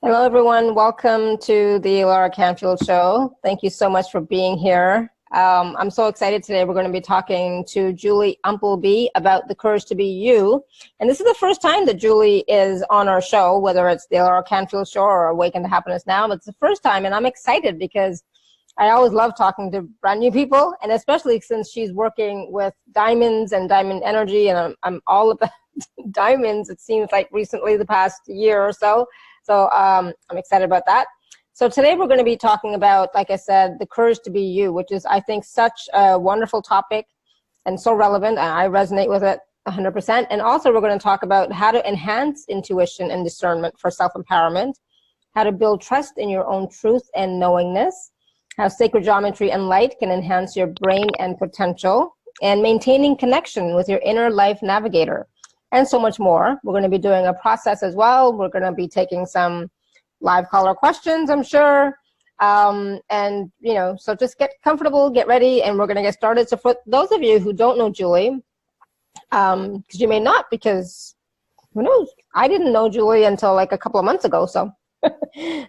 Hello, everyone. Welcome to the Laura Canfield Show. Thank you so much for being here. I'm so excited today. We're going to be talking to Julie Umpleby about the courage to be you. And this is the first time that Julie is on our show, whether it's the Laura Canfield Show or Awaken to Happiness Now. But it's the first time, and I'm excited because I always love talking to brand new people, and especially since she's working with diamonds and diamond energy, and I'm all about diamonds, it seems like recently, the past year or so. So I'm excited about that. So today we're going to be talking about, like I said, the courage to be you, which is, I think, such a wonderful topic and so relevant. And I resonate with it 100%. And also we're going to talk about how to enhance intuition and discernment for self-empowerment, how to build trust in your own truth and knowingness, how sacred geometry and light can enhance your brain and potential, and maintaining connection with your inner life navigator, and so much more. We're going to be doing a process as well. We're going to be taking some live caller questions, I'm sure. And, you know, so just get comfortable, get ready, and we're going to get started. So for those of you who don't know Julie, because you may not, because who knows? I didn't know Julie until like a couple of months ago. So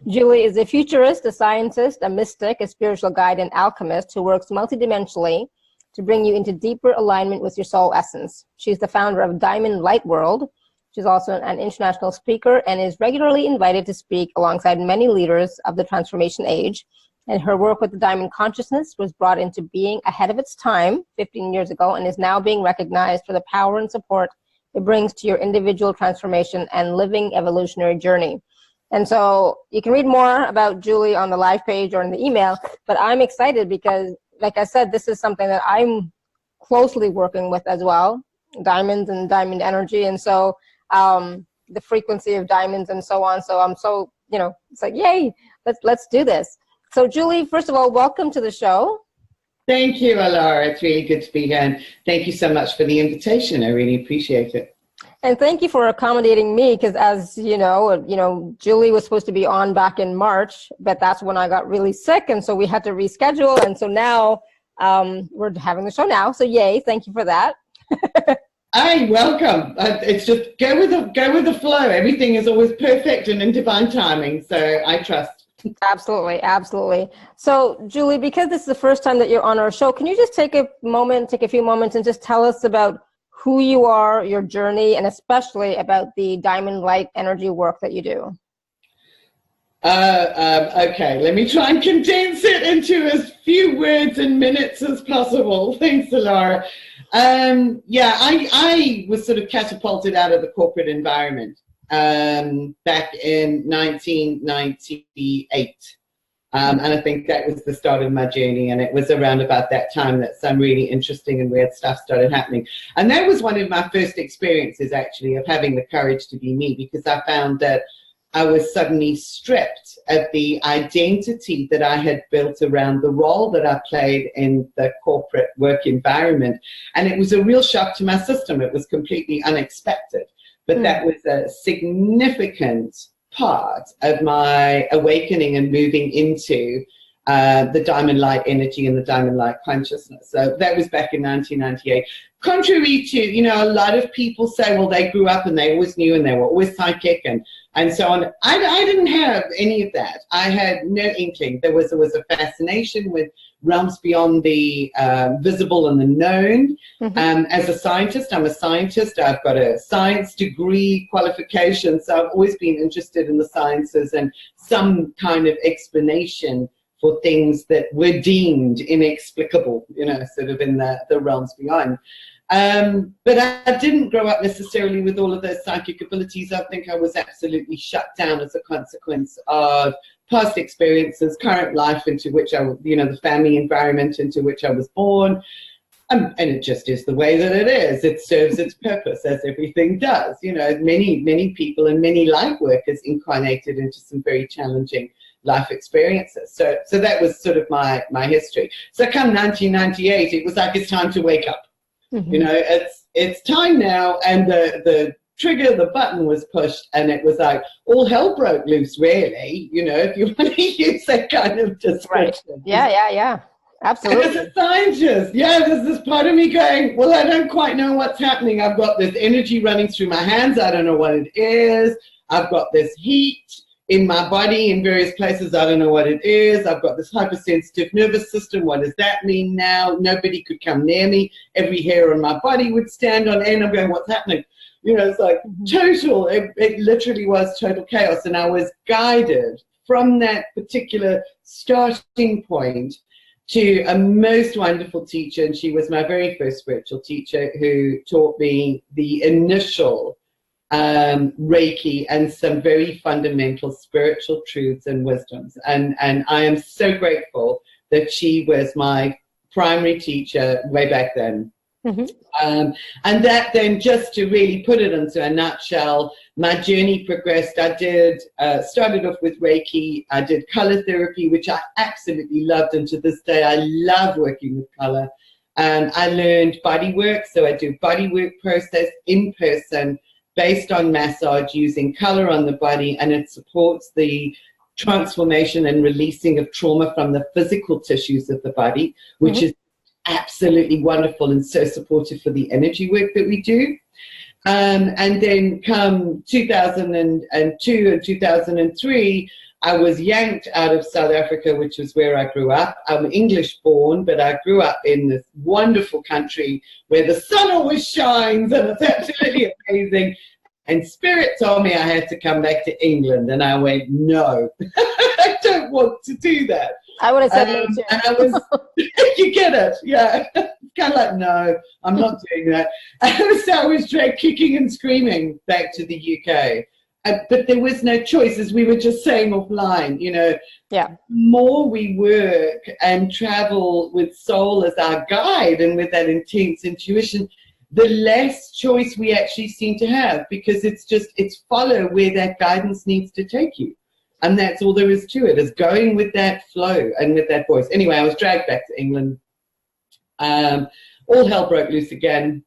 Julie is a futurist, a scientist, a mystic, a spiritual guide, and alchemist who works multidimensionally to bring you into deeper alignment with your soul essence. She's the founder of Diamond Light World. She's also an international speaker and is regularly invited to speak alongside many leaders of the transformation age. And her work with the Diamond Consciousness was brought into being ahead of its time 15 years ago and is now being recognized for the power and support it brings to your individual transformation and living evolutionary journey. And so you can read more about Julie on the live page or in the email, but I'm excited because, like I said, this is something that I'm closely working with as well, diamonds and diamond energy. And so the frequency of diamonds and so on. So I'm so, you know, it's like, yay, let's do this. So Julie, first of all, welcome to the show. Thank you, Laura. It's really good to be here. And thank you so much for the invitation. I really appreciate it. And thank you for accommodating me, because as you know, Julie was supposed to be on back in March, but that's when I got really sick, and so we had to reschedule. And so now we're having the show now. So yay! Thank you for that. Hi, welcome. It's just go with the flow. Everything is always perfect and in divine timing. So I trust. Absolutely, absolutely. So Julie, because this is the first time that you're on our show, can you just take a few moments, and just tell us about who you are, your journey, and especially about the diamond light energy work that you do? Okay, let me try and condense it into as few words and minutes as possible. Thanks, Laura. Yeah, I was sort of catapulted out of the corporate environment back in 1998. And I think that was the start of my journey, and it was around about that time that some really interesting and weird stuff started happening. And that was one of my first experiences, actually, of having the courage to be me, because I found that I was suddenly stripped of the identity that I had built around the role that I played in the corporate work environment. And it was a real shock to my system. It was completely unexpected, but that was a significant part of my awakening and moving into the diamond light energy and the diamond light consciousness. So that was back in 1998. Contrary to, you know, a lot of people say, well, they grew up and they always knew and they were always psychic and so on. I didn't have any of that. I had no inkling. There was a fascination with realms beyond the visible and the known. As a scientist, I'm a scientist. I've got a science degree qualification, so I've always been interested in the sciences and some kind of explanation for things that were deemed inexplicable, you know, sort of in the realms beyond. But I didn't grow up necessarily with all of those psychic abilities. I think I was absolutely shut down as a consequence of past experiences, current life into which I, you know, the family environment into which I was born. And it just is the way that it is. It serves its purpose, as everything does. You know, many people and many light workers incarnated into some very challenging life experiences. So that was sort of my history. So come 1998, it was like, it's time to wake up. You know, it's time now. And the trigger, the button was pushed, and it was like all hell broke loose, really, you know, if you want to use that kind of description. Right. Yeah. Absolutely. And as a scientist, yeah, there's this part of me going, well, I don't quite know what's happening. I've got this energy running through my hands. I don't know what it is. I've got this heat. in my body in various places. I don't know what it is. I've got this hypersensitive nervous system. What does that mean now? Nobody could come near me. Every hair on my body would stand on end. I'm going, what's happening? You know, it's like total, it literally was total chaos. And I was guided from that particular starting point to a most wonderful teacher. And she was my very first spiritual teacher, who taught me the initial Reiki and some very fundamental spiritual truths and wisdoms. And I am so grateful that she was my primary teacher way back then. And that then, just to really put it into a nutshell, my journey progressed. I did started off with Reiki. I did color therapy, which I absolutely loved, and to this day I love working with color. I learned body work, so I do body work process in person based on massage using color on the body, and it supports the transformation and releasing of trauma from the physical tissues of the body, which is absolutely wonderful and so supportive for the energy work that we do. And then come 2002 and 2003, I was yanked out of South Africa, which was where I grew up. I'm English born, but I grew up in this wonderful country where the sun always shines and it's absolutely amazing. And Spirit told me I had to come back to England, and I went, no, I don't want to do that. I would have said no too. And I was, you get it, yeah. Kind of like, no, I'm not doing that. And so I was dragged kicking and screaming back to the UK. But there was no choice, as we were just saying offline, you know. Yeah. The more we work and travel with soul as our guide and with that intense intuition, the less choice we actually seem to have, because it's follow where that guidance needs to take you. And that's all there is to it, is going with that flow and with that voice. Anyway, I was dragged back to England. All hell broke loose again.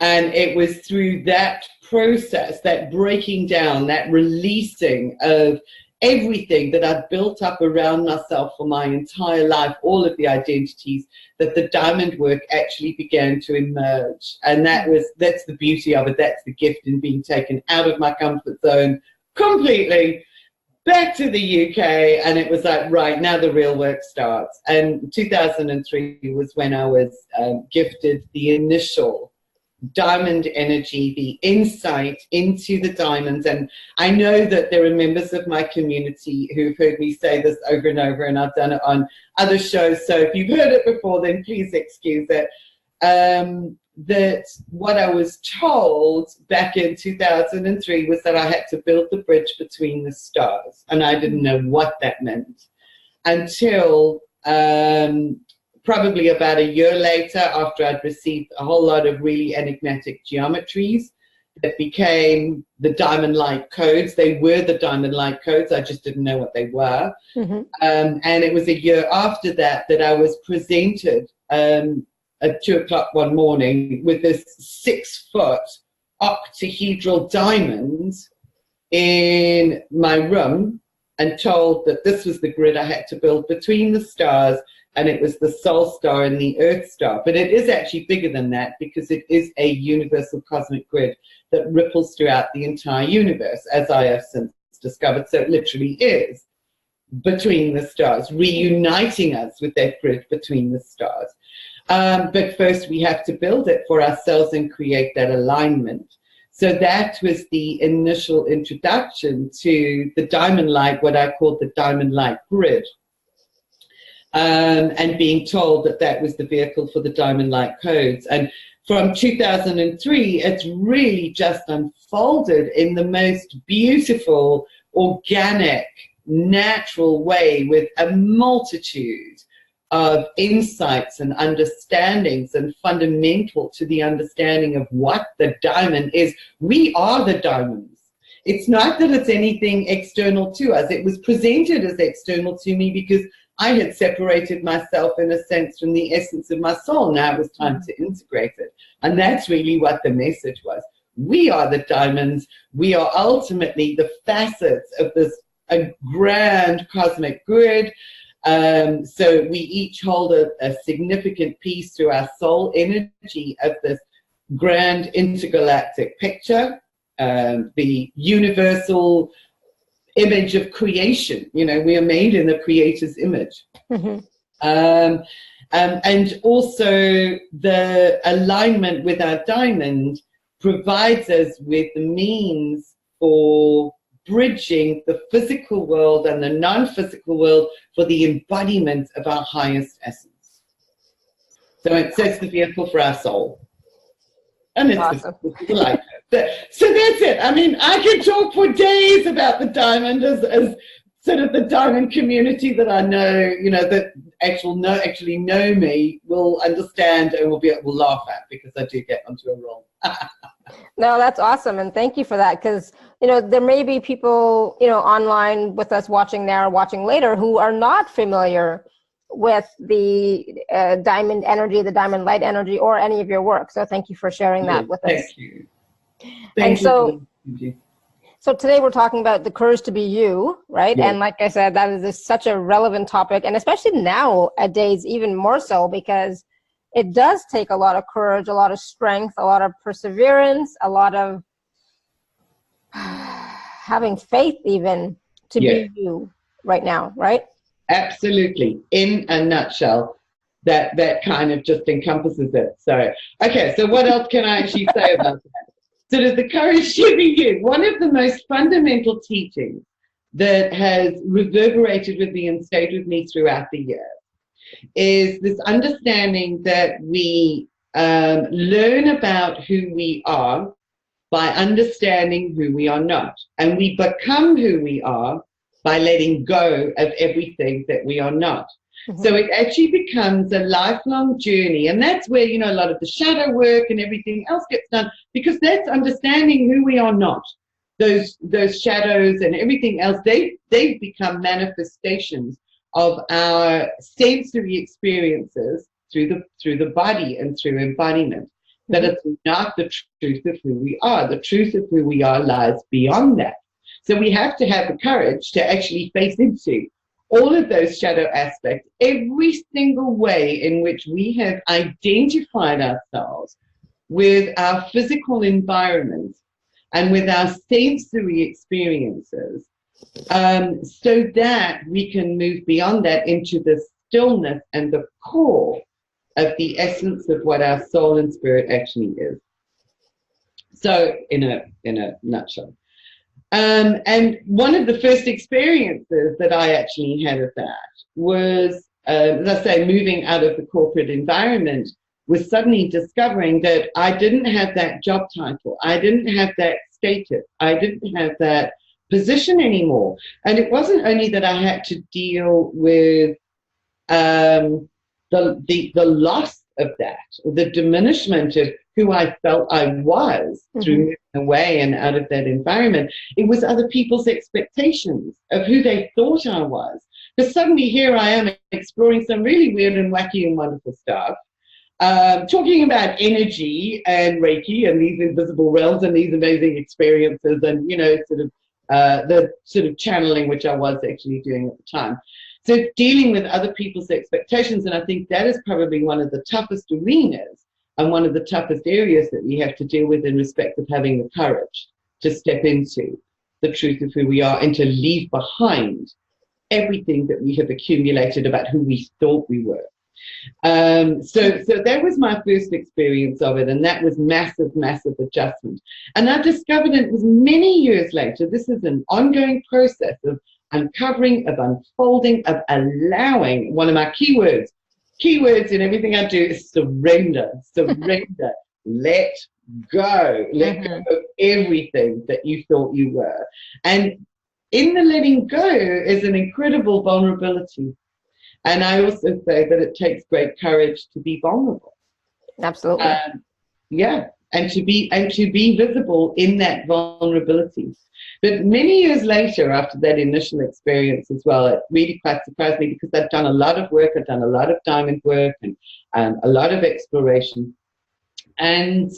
And it was through that process, that breaking down, that releasing of everything that I'd built up around myself for my entire life, all of the identities, that the diamond work actually began to emerge. And that's the beauty of it. That's the gift in being taken out of my comfort zone completely, back to the UK, and it was like, right, now the real work starts. And 2003 was when I was gifted the initial diamond energy, the insight into the diamonds. And I know that there are members of my community who've heard me say this over and over, and I've done it on other shows. So if you've heard it before, then please excuse it. That what I was told back in 2003 was that I had to build the bridge between the stars, and I didn't know what that meant until probably about a year later, after I'd received a whole lot of really enigmatic geometries that became the diamond light codes. They were the diamond light codes, I just didn't know what they were. And it was a year after that that I was presented at 2 o'clock one morning with this 6-foot octahedral diamond in my room, and told that this was the grid I had to build between the stars, and it was the soul star and the earth star. But it is actually bigger than that, because it is a universal cosmic grid that ripples throughout the entire universe, as I have since discovered. So it literally is between the stars, reuniting us with that grid between the stars. But first we have to build it for ourselves and create that alignment. So that was the initial introduction to the diamond light, what I called the diamond light grid. And being told that that was the vehicle for the diamond light codes. And from 2003, it's really just unfolded in the most beautiful, organic, natural way, with a multitude of insights and understandings, and fundamental to the understanding of what the diamond is. We are the diamonds. It's not that it's anything external to us. It was presented as external to me because I had separated myself, in a sense, from the essence of my soul. Now it was time to integrate it. And that's really what the message was. We are the diamonds. We are ultimately the facets of this grand cosmic grid. So we each hold a significant piece through our soul energy of this grand intergalactic picture, the universal image of creation. You know, we are made in the Creator's image. Mm-hmm. And also the alignment with our diamond provides us with the means for bridging the physical world and the non-physical world for the embodiment of our highest essence. So it's the vehicle for our soul. And it's awesome. the light. So that's it. I mean, I can talk for days about the diamond as sort of the diamond community that I know, you know, that actually know me will understand and will laugh at, because I do get onto a roll. No, that's awesome. And thank you for that. Because, you know, there may be people, you know, online with us watching now or watching later who are not familiar with the diamond energy, the diamond light energy, or any of your work. So thank you for sharing that with us. Thank you. Thank you. So today we're talking about the courage to be you, right? Yeah. And like I said, that is such a relevant topic, and especially nowadays, even more so, because it does take a lot of courage, a lot of strength, a lot of perseverance, a lot of having faith even to be you right now, right? Absolutely. In a nutshell, that kind of just encompasses it. So, okay, so what else can I actually say about that? So there's the courage to be you. One of the most fundamental teachings that has reverberated with me and stayed with me throughout the years is this understanding that we learn about who we are by understanding who we are not. And we become who we are by letting go of everything that we are not. Mm-hmm. So it actually becomes a lifelong journey. And that's where, you know, a lot of the shadow work and everything else gets done, because that's understanding who we are not. Those shadows and everything else, they've become manifestations of our sensory experiences through the body and through embodiment. Mm-hmm. But it's not the truth of who we are. The truth of who we are lies beyond that. So we have to have the courage to actually face into all of those shadow aspects, every single way in which we have identified ourselves with our physical environment and with our sensory experiences, so that we can move beyond that into the stillness and the core of the essence of what our soul and spirit actually is. So in a nutshell. And one of the first experiences that I actually had of that was, as I say, moving out of the corporate environment, was suddenly discovering that I didn't have that job title. I didn't have that status. I didn't have that position anymore. And it wasn't only that I had to deal with the loss of that, or the diminishment of who I felt I was through moving away and out of that environment. It was other people's expectations of who they thought I was. Because suddenly here I am exploring some really weird and wacky and wonderful stuff, talking about energy and Reiki and these invisible realms and these amazing experiences, and, you know, the sort of channeling which I was actually doing at the time. So dealing with other people's expectations, and I think that is probably one of the toughest arenas and one of the toughest areas that we have to deal with in respect of having the courage to step into the truth of who we are and to leave behind everything that we have accumulated about who we thought we were. So that was my first experience of it, and that was massive adjustment. And I discovered it was many years later. This is an ongoing process of uncovering, of unfolding, of allowing. One of my keywords in everything I do is surrender. Let go. Let go of everything that you thought you were. And in the letting go is an incredible vulnerability. And I also say that it takes great courage to be vulnerable. Absolutely. And to be visible in that vulnerability. But many years later, after that initial experience as well, it really quite surprised me, because I've done a lot of work. I've done a lot of diamond work and a lot of exploration. And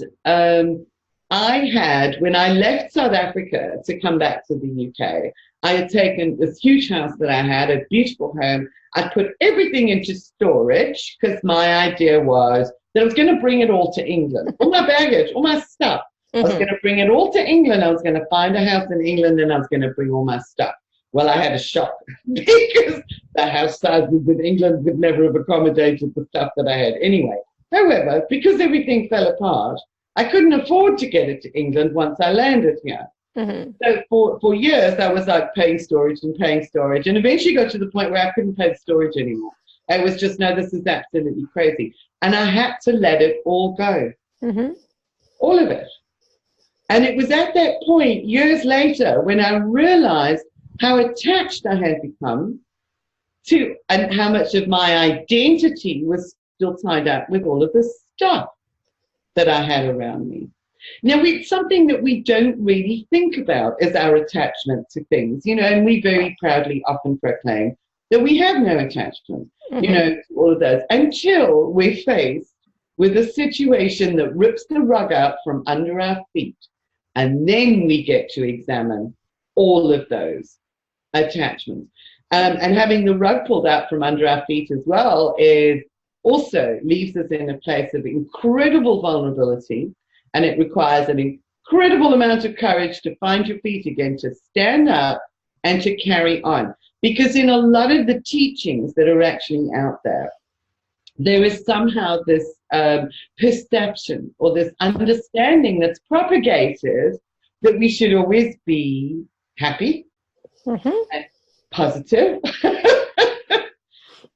I had, when I left South Africa to come back to the UK, I had taken this huge house that I had, a beautiful home. I put everything into storage because my idea was that I was going to bring it all to England, all my baggage, all my stuff. I was going to bring it all to England. I was going to find a house in England and I was going to bring all my stuff. Well, I had a shock because the house sizes in England would never have accommodated the stuff that I had anyway. However, because everything fell apart, I couldn't afford to get it to England once I landed here. Mm-hmm. So for years, I was like paying storage, and eventually got to the point where I couldn't pay storage anymore. I was just, no, this is absolutely crazy. And I had to let it all go. Mm-hmm. All of it. And it was at that point, years later, when I realized how attached I had become to, and how much of my identity was still tied up with all of this stuff that I had around me. Now, it's something that we don't really think about is our attachment to things, you know, and we very proudly often proclaim that we have no attachment, you know, to all of those, until we're faced with a situation that rips the rug out from under our feet. And then we get to examine all of those attachments. And having the rug pulled out from under our feet as well is also leaves us in a place of incredible vulnerability. And it requires an incredible amount of courage to find your feet again, to stand up and to carry on. Because in a lot of the teachings that are actually out there, there is somehow this perception or this understanding that's propagated that we should always be happy and positive.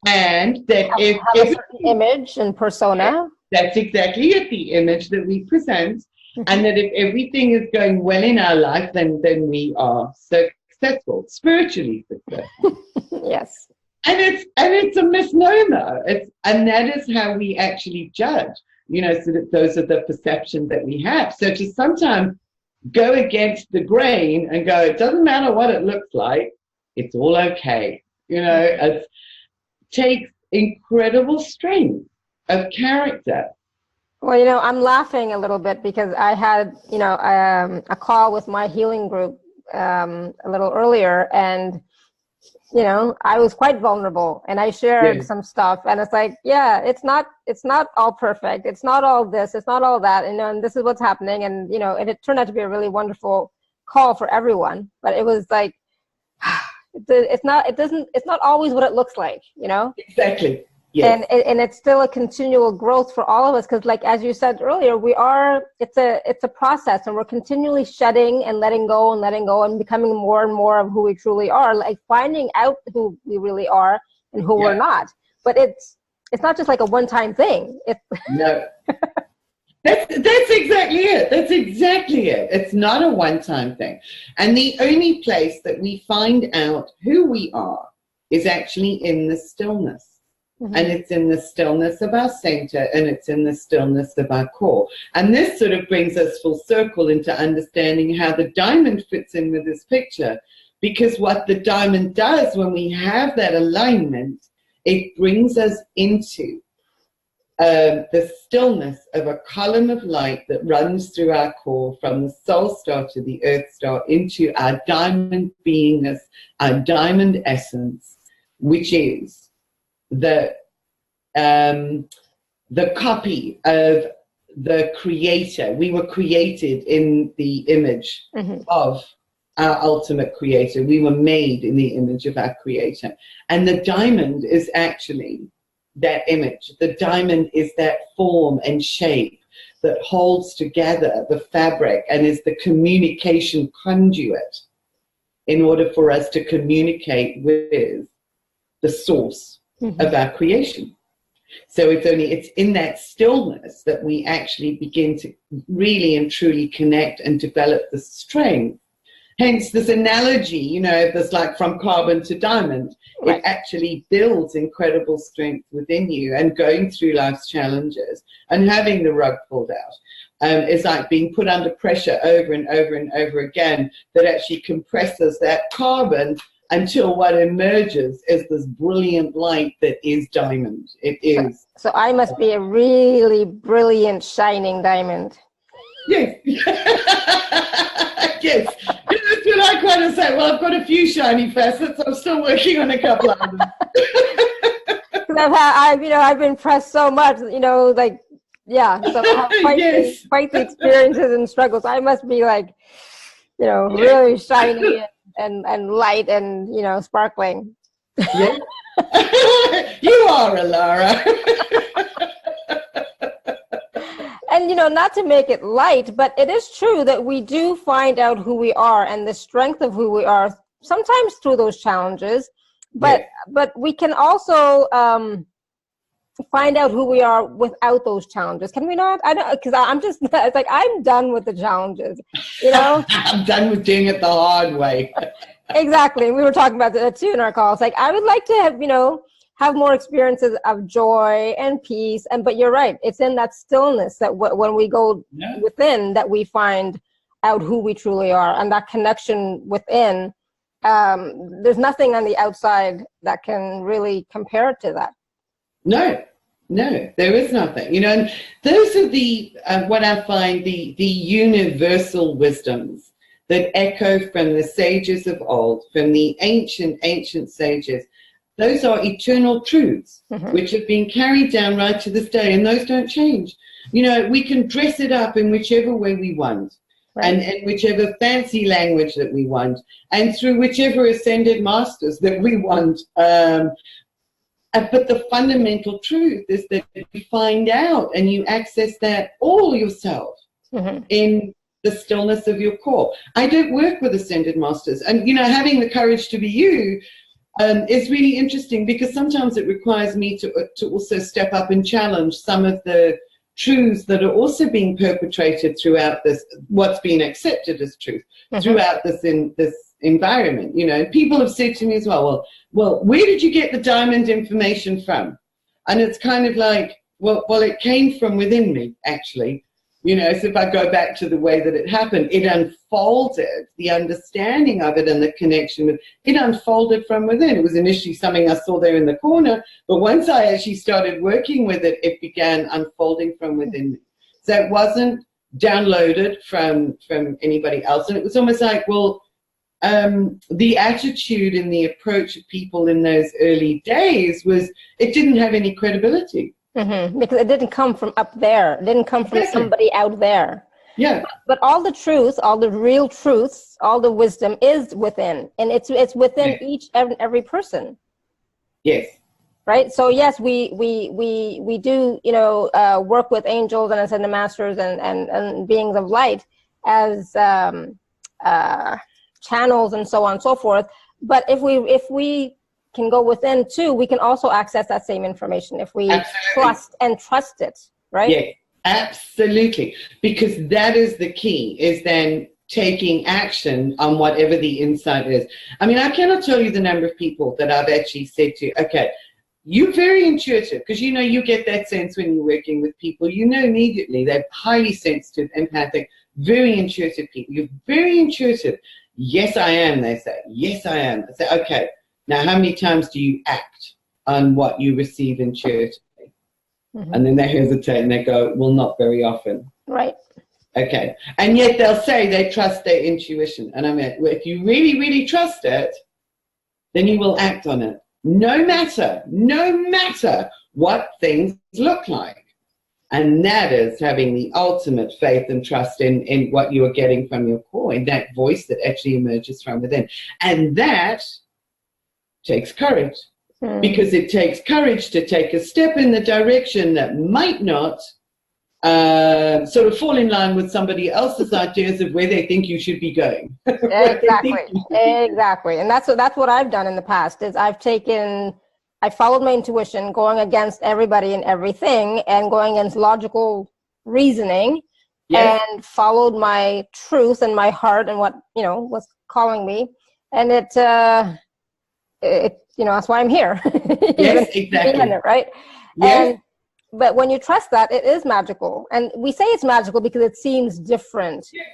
And that have a certain image and persona. That's exactly it, the image that we present. And that if everything is going well in our life, then we are successful, spiritually successful. Yes. And it's a misnomer. And that is how we actually judge, you know, so that those are the perceptions that we have. So to sometimes go against the grain and go, it doesn't matter what it looks like, it's all okay. You know, it takes incredible strength of character. Well, you know, I'm laughing a little bit because I had, you know, a call with my healing group a little earlier, and you know, I was quite vulnerable, and I shared some stuff, and it's like, yeah, it's not all perfect. It's not all this, it's not all that, and this is what's happening. And, you know, and it turned out to be a really wonderful call for everyone, but it was like, it's not always what it looks like, you know? Exactly. Yes. And it's still a continual growth for all of us, because like as you said earlier, it's a process, and we're continually shedding and letting go and becoming more and more of who we truly are, like finding out who we really are and who we're not. But it's not just like a one-time thing. No. That's exactly it. That's exactly it. It's not a one-time thing. And the only place that we find out who we are is actually in the stillness. And it's in the stillness of our center, and it's in the stillness of our core. And this sort of brings us full circle into understanding how the diamond fits in with this picture. Because what the diamond does when we have that alignment, it brings us into the stillness of a column of light that runs through our core from the soul star to the earth star into our diamond beingness, our diamond essence, which is the copy of the creator. We were created in the image of our ultimate creator. We were made in the image of our creator. And the diamond is actually that image. The diamond is that form and shape that holds together the fabric and is the communication conduit in order for us to communicate with the source of our creation. So it's in that stillness that we actually begin to really and truly connect and develop the strength. Hence this analogy, you know, this like from carbon to diamond, it actually builds incredible strength within you. And going through life's challenges and having the rug pulled out is like being put under pressure over and over and over again, that actually compresses that carbon until what emerges is this brilliant light that is diamond. It is. So I must be a really brilliant, shining diamond. Yes. Yes. That's what I kind of say. Well, I've got a few shiny facets. I'm still working on a couple of them. I've been pressed so much, you know, like, yeah. So I have quite the experiences and struggles. I must be like, you know, really shiny. and light and, you know, sparkling. Yeah. You are, Alara. And, you know, not to make it light, but it is true that we do find out who we are and the strength of who we are, sometimes through those challenges. But we can also find out who we are without those challenges. Can we not? I don't, because I'm just, it's like, I'm done with the challenges, you know? I'm done with doing it the hard way. Exactly. We were talking about that too in our calls. Like, I would like to have, you know, have more experiences of joy and peace. And, but you're right. It's in that stillness that when we go within, that we find out who we truly are, and that connection within. There's nothing on the outside that can really compare to that. No, there is nothing. You know, and those are the, what I find, the universal wisdoms that echo from the sages of old, from the ancient sages. Those are eternal truths, which have been carried down right to this day, and those don't change. You know, we can dress it up in whichever way we want, and whichever fancy language that we want, and through whichever ascended masters that we want. But the fundamental truth is that you find out and you access that all yourself in the stillness of your core. I don't work with ascended masters, and, you know, having the courage to be you is really interesting, because sometimes it requires me to also step up and challenge some of the truths that are also being perpetrated throughout this, what's been accepted as truth throughout this environment. You know, people have said to me as well, where did you get the diamond information from? And it's kind of like, well, it came from within me, actually. You know, so if I go back to the way that it happened, it unfolded, the understanding of it and the connection with it unfolded from within. It was initially something I saw there in the corner, but once I actually started working with it, it began unfolding from within me. So it wasn't downloaded from anybody else. And it was almost like, well, the attitude and the approach of people in those early days was, it didn't have any credibility. Because it didn't come from up there. It didn't come from somebody out there. Yeah. But all the truth, all the real truths, all the wisdom is within, and it's within each and every person. Yes. Right. So yes, we do, you know, work with angels and ascended masters and beings of light as channels and so on and so forth. But if we can go within too, we can also access that same information if we trust it, right? Yeah, absolutely. Because that is the key, is then taking action on whatever the insight is. I mean, I cannot tell you the number of people that I've actually said to, okay, you're very intuitive, because, you know, you get that sense when you're working with people, you know, immediately they're highly sensitive, empathic, very intuitive people. You're very intuitive. Yes, I am, they say. Yes, I am. I say, okay. Now, how many times do you act on what you receive intuitively? And then they hesitate and they go, well, not very often. Right. Okay. And yet they'll say they trust their intuition. And I mean, if you really, really trust it, then you will act on it. No matter what things look like. And that is having the ultimate faith and trust in what you are getting from your core, in that voice that actually emerges from within. And that takes courage, because it takes courage to take a step in the direction that might not sort of fall in line with somebody else's ideas of where they think you should be going. Exactly. And that's what I've done in the past, is I followed my intuition, going against everybody and everything, and going against logical reasoning, and followed my truth and my heart and what, you know, was calling me. And it you know, that's why I'm here. Yes, exactly. Right? Yes. But when you trust that, it is magical. And we say it's magical because it seems different. Yes.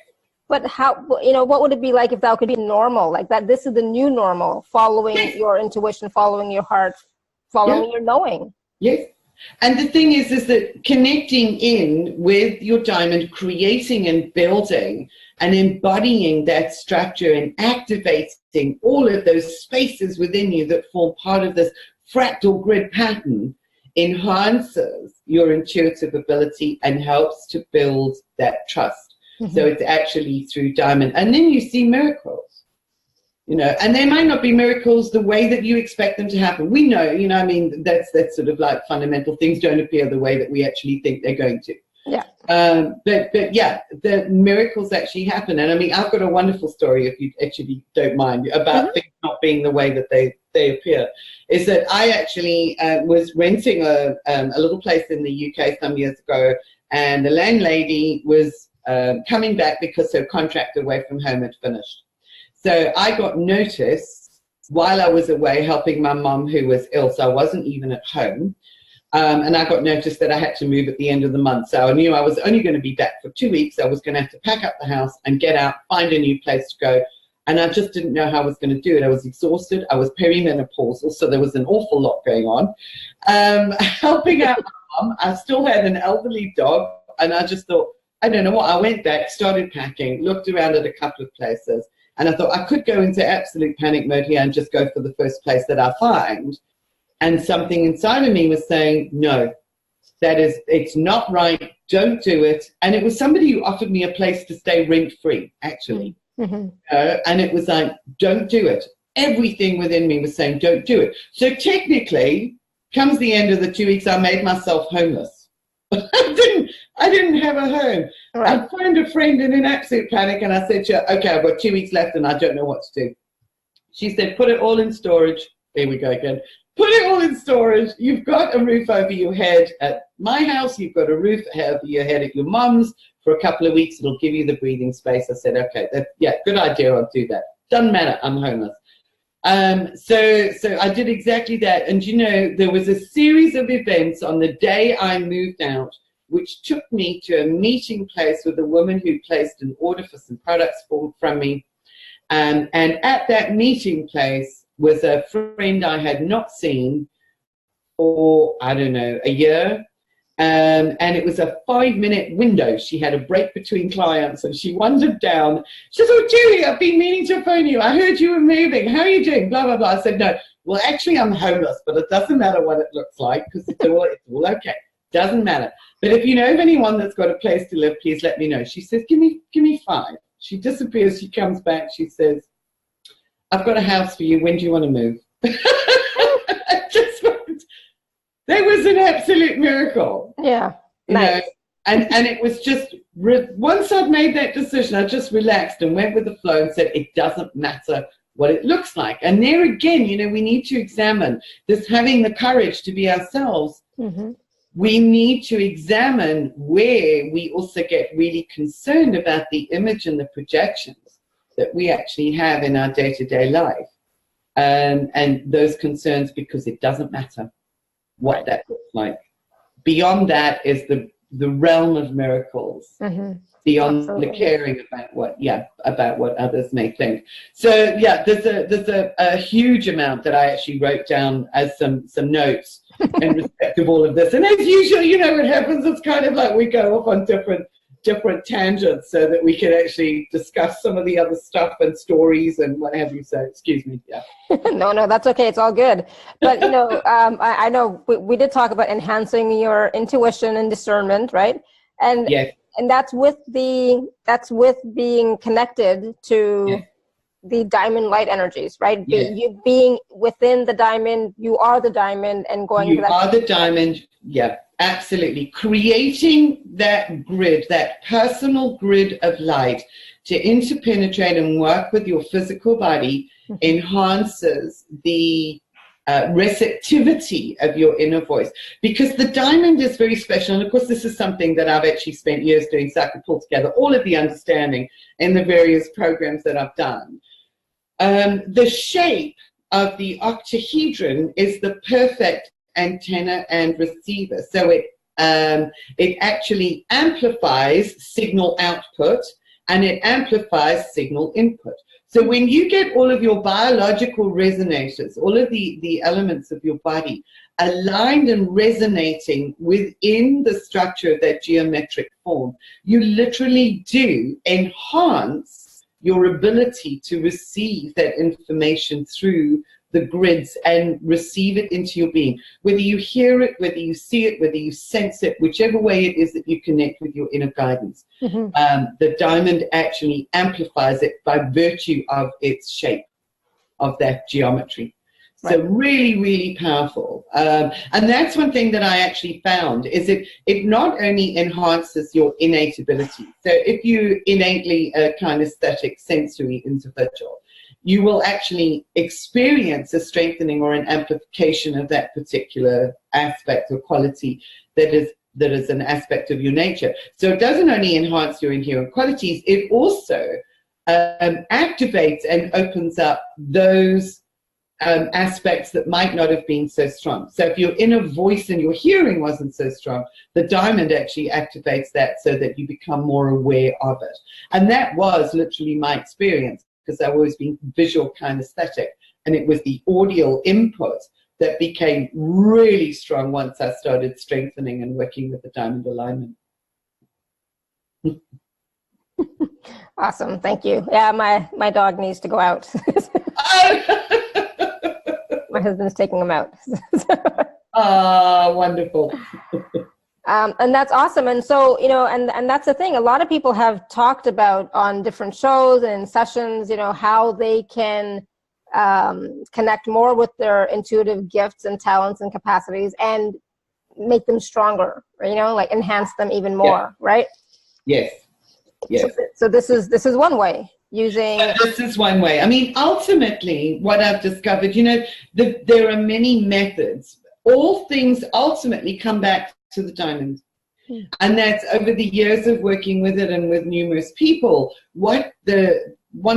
But how, you know, what would it be like if that could be normal? Like that, this is the new normal, following your intuition, following your heart, following your knowing. Yes. And the thing is that connecting in with your diamond, creating and building and embodying that structure and activating all of those spaces within you that form part of this fractal grid pattern enhances your intuitive ability and helps to build that trust. So it's actually through diamond. And then you see miracles. You know, and they might not be miracles the way that you expect them to happen. We know, you know, I mean, that's sort of like fundamental. Things don't appear the way that we actually think they're going to. Yeah. But yeah, the miracles actually happen. And I mean, I've got a wonderful story, if you actually don't mind, about things not being the way that they appear. Is that I actually was renting a little place in the UK some years ago, and the landlady was coming back because her contract away from home had finished. So I got notice while I was away helping my mom, who was ill, so I wasn't even at home. And I got notice that I had to move at the end of the month. So I knew I was only going to be back for 2 weeks. I was going to have to pack up the house and get out, find a new place to go. And I just didn't know how I was going to do it. I was exhausted. I was perimenopausal, so there was an awful lot going on. Helping out my mom. I still had an elderly dog. And I just thought, I don't know what. I went back, started packing, looked around at a couple of places. And I thought I could go into absolute panic mode here and just go for the first place that I find. And something inside of me was saying, no, it's not right. Don't do it. And it was somebody who offered me a place to stay rent-free, actually. Mm-hmm. And it was like, don't do it. Everything within me was saying, don't do it. So technically, comes the end of the 2 weeks, I made myself homeless. I didn't have a home. Right. I phoned a friend in an absolute panic, and I said to her, okay, I've got 2 weeks left and I don't know what to do. She said, put it all in storage. There we go again. Put it all in storage. You've got a roof over your head at my house. You've got a roof over your head at your mum's for a couple of weeks. It'll give you the breathing space. I said, okay, good idea. I'll do that. Doesn't matter. I'm homeless. So I did exactly that. And, you know, there was a series of events on the day I moved out, which took me to a meeting place with a woman who placed an order for some products from me. And at that meeting place was a friend I had not seen for, I don't know, a year. And it was a 5-minute window. She had a break between clients, and she wandered down. She said, oh, Julie, I've been meaning to phone you. I heard you were moving. How are you doing? Blah, blah, blah. I said, no, well, actually, I'm homeless, but it doesn't matter what it looks like because it's all okay. Doesn't matter. But if you know of anyone that's got a place to live, please let me know. She says, give me 5. She disappears. She comes back. She says, I've got a house for you. When do you want to move? There was an absolute miracle. Yeah. You know, and it was just, once I'd made that decision, I just relaxed and went with the flow and said, it doesn't matter what it looks like. And there again, you know, we need to examine this, having the courage to be ourselves. Mm-hmm. We need to examine where we also get really concerned about the image and the projections that we actually have in our day-to-day life. And those concerns, because it doesn't matter what that looks like. Beyond that is the realm of miracles. Mm-hmm. Beyond Absolutely. The caring about what others may think. So yeah, there's a huge amount that I actually wrote down as some notes in respect of all of this. And as usual, you know what happens, it's kind of like we go off on different tangents so that we can actually discuss some of the other stuff and stories and what have you. So excuse me. Yeah. No, that's okay. It's all good. But you know, I know we did talk about enhancing your intuition and discernment, right? And yes. And that's with being connected to yes. the diamond light energies, right? Yes. You being within the diamond, you are the diamond, and going. You are the diamond. Yeah, absolutely. Creating that grid, that personal grid of light to interpenetrate and work with your physical body enhances the receptivity of your inner voice, because the diamond is very special. And of course, this is something that I've actually spent years doing, so I can pull together all of the understanding in the various programs that I've done. The shape of the octahedron is the perfect antenna and receiver. So it actually amplifies signal output and it amplifies signal input. So when you get all of your biological resonators, all of the elements of your body aligned and resonating within the structure of that geometric form, you literally do enhance your ability to receive that information through the grids and receive it into your being. Whether you hear it, whether you see it, whether you sense it, whichever way it is that you connect with your inner guidance, the diamond actually amplifies it by virtue of its shape. of that geometry. So really, really powerful. And that's one thing that I actually found, is it not only enhances your innate ability. So if you innately a kinesthetic sensory individual, you will actually experience a strengthening or an amplification of that particular aspect or quality that is an aspect of your nature. So it doesn't only enhance your inherent qualities, it also activates and opens up those aspects that might not have been so strong. So if your inner voice and your hearing wasn't so strong, the diamond actually activates that so that you become more aware of it. And that was literally my experience, because I've always been visual kinesthetic, and it was the audio input that became really strong once I started strengthening and working with the diamond alignment. Awesome, thank you. Yeah, my dog needs to go out. My husband's taking him out. Wonderful. And that's awesome. And so, you know, and that's the thing. A lot of people have talked about on different shows and sessions, you know, how they can connect more with their intuitive gifts and talents and capacities and make them stronger, you know, like enhance them even more, right? Yes. Yes. So this is one way. This is one way. I mean, ultimately, what I've discovered, you know, there are many methods. All things ultimately come back to the diamond. And that's over the years of working with it and with numerous people, one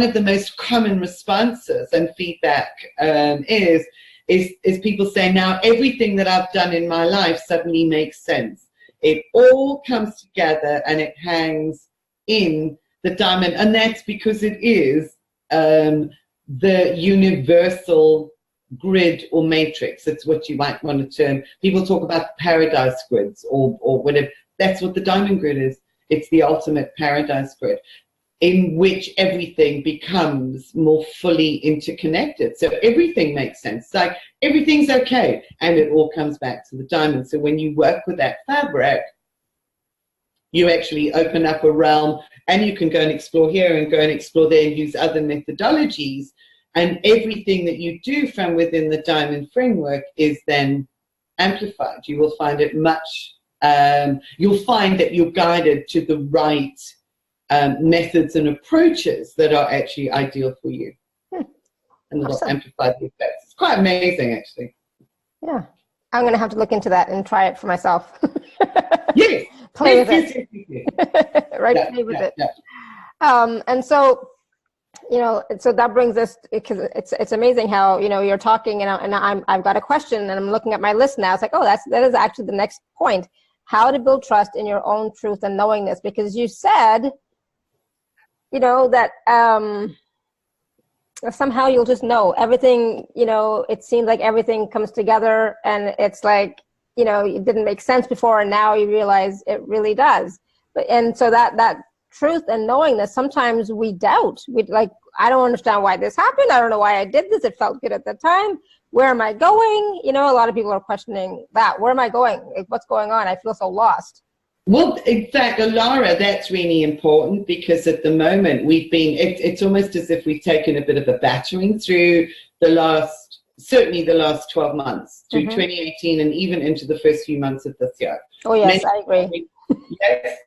of the most common responses and feedback is people saying, now everything that I've done in my life suddenly makes sense. It all comes together and it hangs in the diamond, and that's because it is the universal grid or matrix. It's what you might want to term. People talk about paradise grids or whatever. That's what the diamond grid is. It's the ultimate paradise grid, in which everything becomes more fully interconnected. So everything makes sense. It's like everything's okay, and it all comes back to the diamond. So when you work with that fabric, you actually open up a realm, and you can go and explore here and go and explore there and use other methodologies. And everything that you do from within the diamond framework is then amplified. You will find it you'll find that you're guided to the right methods and approaches that are actually ideal for you. And it'll amplify the effects. It's quite amazing, actually. Yeah. I'm going to have to look into that and try it for myself. Yes. Play with it. Right, play with it. And so, you know, so that brings us, because it's amazing how, you know, you're talking and I've got a question and I'm looking at my list now. It's like, oh, that is actually the next point. How to build trust in your own truth and knowingness. Because you said, you know, that somehow you'll just know everything, you know, it seems like everything comes together and it's like, you know, it didn't make sense before and now you realize it really does. And so that truth and knowingness, sometimes we doubt. We like, I don't understand why this happened. I don't know why I did this. It felt good at the time. Where am I going? You know, a lot of people are questioning that. Where am I going? Like, what's going on? I feel so lost. Well, in fact, Alara, that's really important, because at the moment it's almost as if we've taken a bit of a battering through certainly the last 12 months, through 2018 and even into the first few months of this year. Oh, yes, I agree. Yes.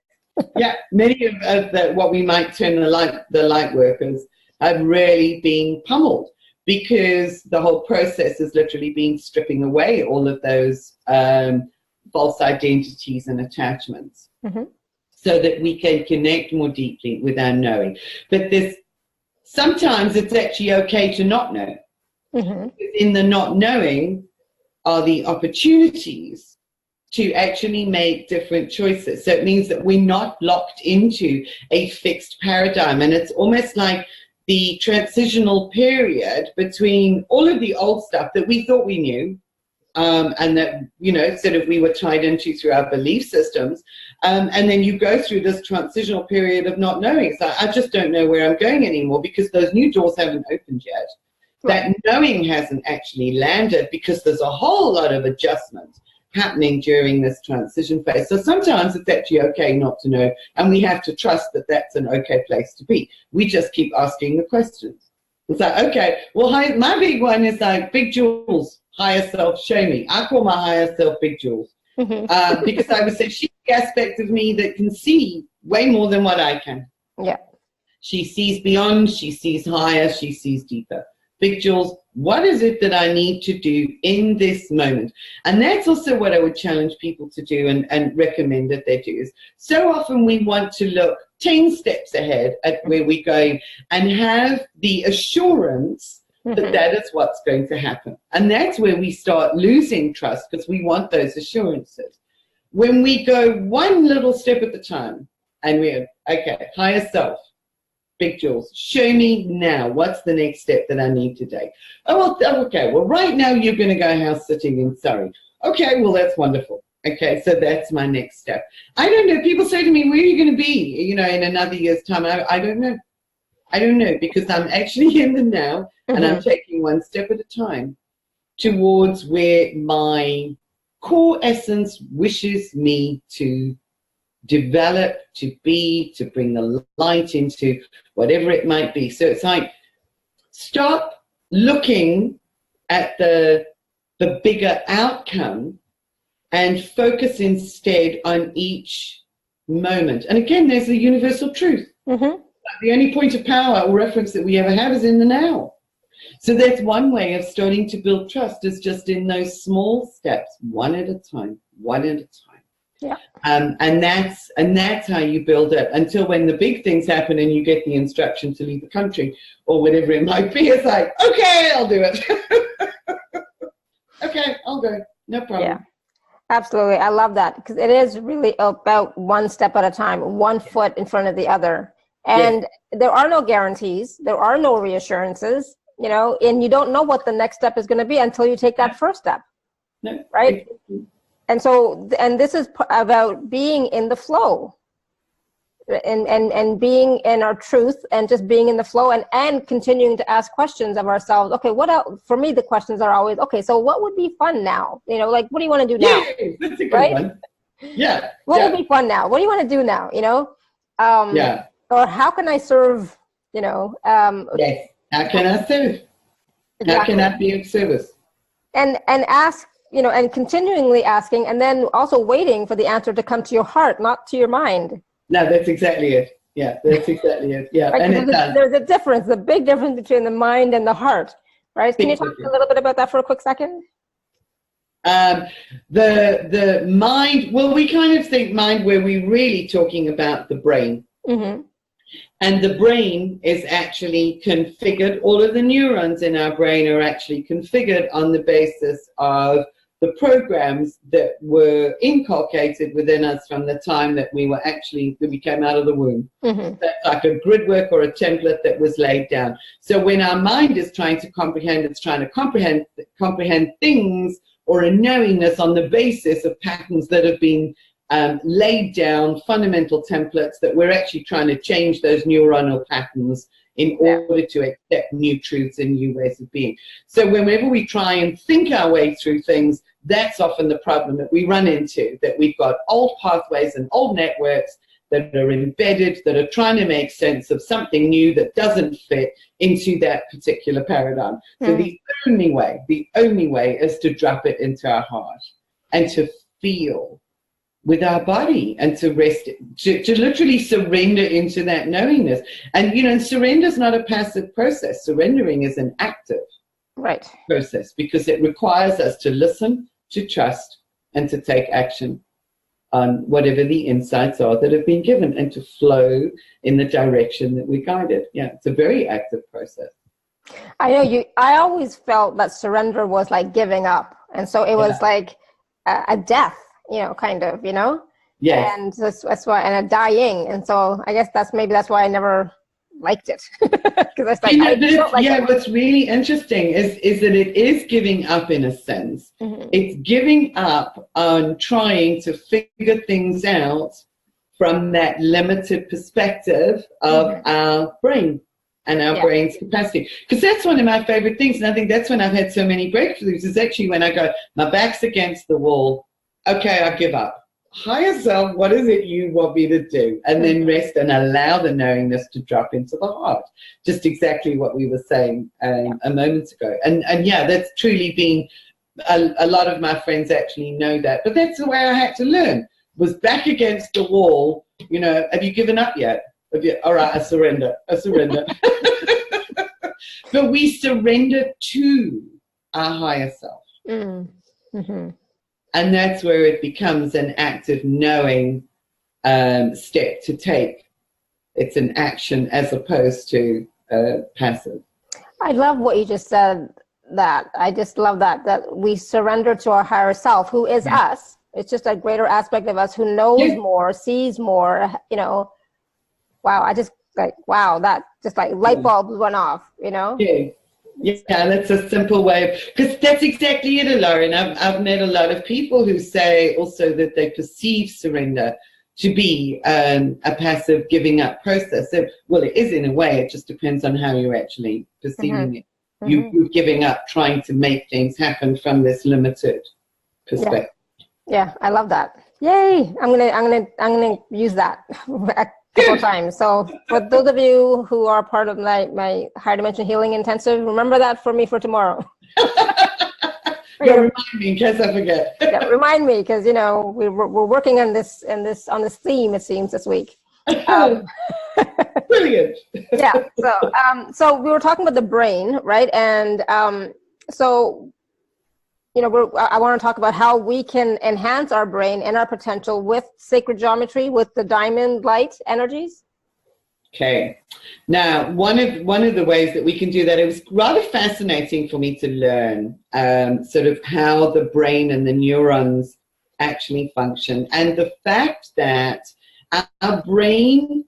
Yeah, many of what we might term the light workers have really been pummeled, because the whole process has literally been stripping away all of those false identities and attachments, so that we can connect more deeply with our knowing. But sometimes it's actually okay to not know. In the not knowing are the opportunities to actually make different choices. So it means that we're not locked into a fixed paradigm. And it's almost like the transitional period between all of the old stuff that we thought we knew, and that, you know, sort of we were tied into through our belief systems. And then you go through this transitional period of not knowing. So I just don't know where I'm going anymore, because those new doors haven't opened yet. That knowing hasn't actually landed, because there's a whole lot of adjustment happening during this transition phase. So sometimes it's actually okay not to know, and we have to trust that that's an okay place to be. We just keep asking the questions. It's like, okay, well, my big one is like, Big Jules, higher self, show me. I call my higher self Big Jules. Because I would say she's the aspect of me that can see way more than what I can. Yeah. She sees beyond, she sees higher, she sees deeper. Big Jules, what is it that I need to do in this moment? And that's also what I would challenge people to do and recommend that they do. Is so often we want to look 10 steps ahead at where we're going and have the assurance that that is what's going to happen. And that's where we start losing trust, because we want those assurances. When we go one little step at a time and we're, okay, higher self, Big Jules, show me now, what's the next step that I need to take? Oh, well, okay, well, right now you're going to go house sitting in Surrey. Okay, well, that's wonderful. Okay, so that's my next step. I don't know. People say to me, where are you going to be, you know, in another year's time? I don't know. I don't know, because I'm actually in the now, and I'm taking one step at a time towards where my core essence wishes me to develop, to be, to bring the light into, whatever it might be. So it's like, stop looking at the bigger outcome and focus instead on each moment. And again, there's the universal truth. The only point of power or reference that we ever have is in the now. So that's one way of starting to build trust, is just in those small steps, one at a time, one at a time. Yeah. And that's how you build it, until when the big things happen and you get the instruction to leave the country or whatever it might be. It's like, okay, I'll do it. Okay, I'll go. No problem. Yeah. Absolutely. I love that, because it is really about one step at a time, one foot in front of the other. And there are no guarantees. There are no reassurances, you know, and you don't know what the next step is going to be until you take that first step. No. Right. And so, and this is about being in the flow and being in our truth, and just being in the flow, and continuing to ask questions of ourselves. Okay, what else? For me, the questions are always, okay, so what would be fun now? You know, like, what do you want to do now? Yeah, that's a good right? one. Yeah. What would be fun now? What do you want to do now? You know? Or how can I serve, you know? Yes. How can I serve? Exactly. How can I be of service? And ask, you know, and continually asking, and then also waiting for the answer to come to your heart, not to your mind. No, that's exactly it. Yeah, that's exactly it. Yeah, right? And there's a difference, a big difference between the mind and the heart, right? Can you talk a little bit about that for a quick second? The mind, well, we kind of think mind where we're really talking about the brain. And the brain is actually configured, all of the neurons in our brain are actually configured on the basis of the programs that were inculcated within us from the time that we came out of the womb. That's like a grid work or a template that was laid down. So when our mind is trying to comprehend, it's trying to comprehend things, or a knowingness on the basis of patterns that have been laid down, fundamental templates that we're actually trying to change those neuronal patterns in order to accept new truths and new ways of being. So whenever we try and think our way through things, that's often the problem that we run into, that we've got old pathways and old networks that are embedded, that are trying to make sense of something new that doesn't fit into that particular paradigm. So the only way is to drop it into our heart and to feel with our body, and to rest, to literally surrender into that knowingness. And, you know, surrender is not a passive process. Surrendering is an active process, because it requires us to listen, to trust, and to take action on whatever the insights are that have been given, and to flow in the direction that we're guided. Yeah, it's a very active process. I know I always felt that surrender was like giving up. And so it was like a death, you know, kind of, you know? Yes. And that's why, and a dying. And so I guess that's why I never liked it. Because I was like, what's really interesting is that it is giving up in a sense. It's giving up on trying to figure things out from that limited perspective of our brain and our brain's capacity. Because that's one of my favorite things, and I think that's when I've had so many breakthroughs, is actually when I go, my back's against the wall, okay, I give up. higher self, what is it you want me to do? And then rest and allow the knowingness to drop into the heart. Just exactly what we were saying a moment ago. And yeah, that's truly been, a lot of my friends actually know that. But that's the way I had to learn, was back against the wall, you know, have you given up yet? All right, I surrender. But we surrender to our higher self. Mm-hmm. And that's where it becomes an active knowing step to take. It's an action as opposed to passive. I love what you just said. I just love that we surrender to our higher self, who is us. It's just a greater aspect of us who knows more, sees more, you know. Wow, I just that just like light bulbs went off, you know. Yeah, that's a simple way of, because that's exactly it, Lauren. I've met a lot of people who say also that they perceive surrender to be a passive giving up process. So, well, it is in a way. It just depends on how you're actually perceiving it. You're giving up trying to make things happen from this limited perspective. Yeah, I love that. Yay! I'm gonna use that a couple times. So for those of you who are part of my higher dimension healing intensive, remember that for me for tomorrow. Remind me in case I forget. Yeah, remind me, because you know we're working on this theme, it seems, this week. Brilliant. Yeah. So we were talking about the brain, right? And so you know, I want to talk about how we can enhance our brain and our potential with sacred geometry, with the diamond light energies. Okay. Now, one of the ways that we can do that, it was rather fascinating for me to learn sort of how the brain and the neurons actually function, and the fact that our brain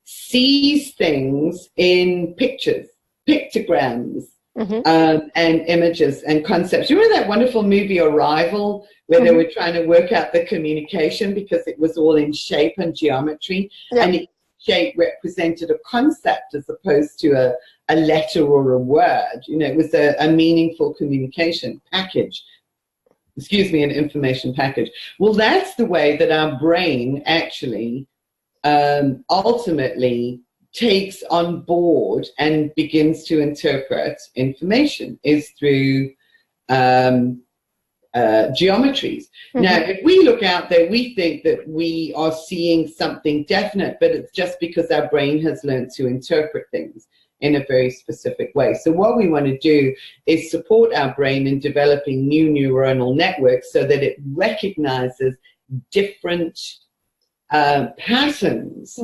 sees things in pictures, pictograms, and images and concepts. You remember that wonderful movie Arrival, where they were trying to work out the communication because it was all in shape and geometry, and each shape represented a concept as opposed to a letter or a word. You know, it was a meaningful communication package. Excuse me, an information package. Well, that's the way that our brain actually ultimately takes on board and begins to interpret information, is through geometries. Now, if we look out there, we think that we are seeing something definite, but it's just because our brain has learned to interpret things in a very specific way. So what we want to do is support our brain in developing new neuronal networks so that it recognizes different patterns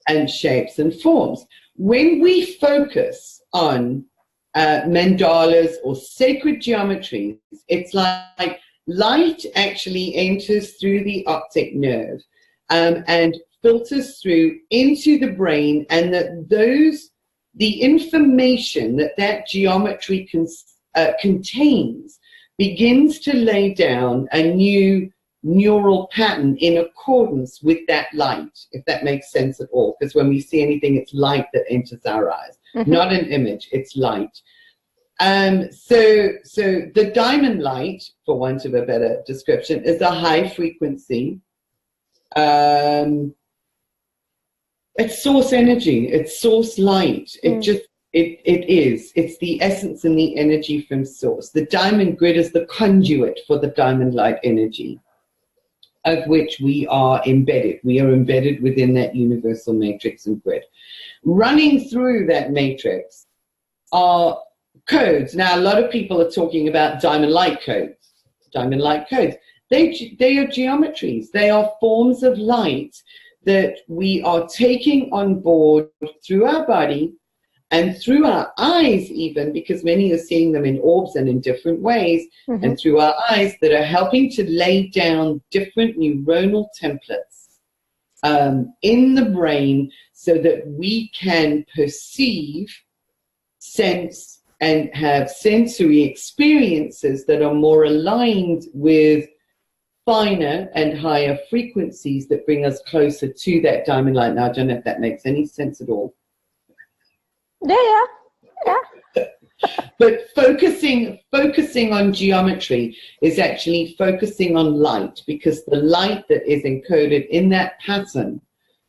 and shapes and forms. When we focus on mandalas or sacred geometries, it's like light actually enters through the optic nerve and filters through into the brain, and the information that geometry contains begins to lay down a new neural pattern in accordance with that light, if that makes sense at all. Because when we see anything, it's light that enters our eyes, not an image, it's light. So the diamond light, for want of a better description, is a high frequency. It's source energy, it's source light. It's the essence and the energy from source. The diamond grid is the conduit for the diamond light energy, of which we are embedded. We are embedded within that universal matrix and grid. Running through that matrix are codes. Now, a lot of people are talking about diamond light codes. Diamond light codes. They are geometries. They are forms of light that we are taking on board through our body and through our eyes even, because many are seeing them in orbs and in different ways, and through our eyes, that are helping to lay down different neuronal templates in the brain so that we can perceive, sense, and have sensory experiences that are more aligned with finer and higher frequencies that bring us closer to that diamond light. Now, I don't know if that makes any sense at all. Yeah. But focusing on geometry is actually focusing on light, because the light that is encoded in that pattern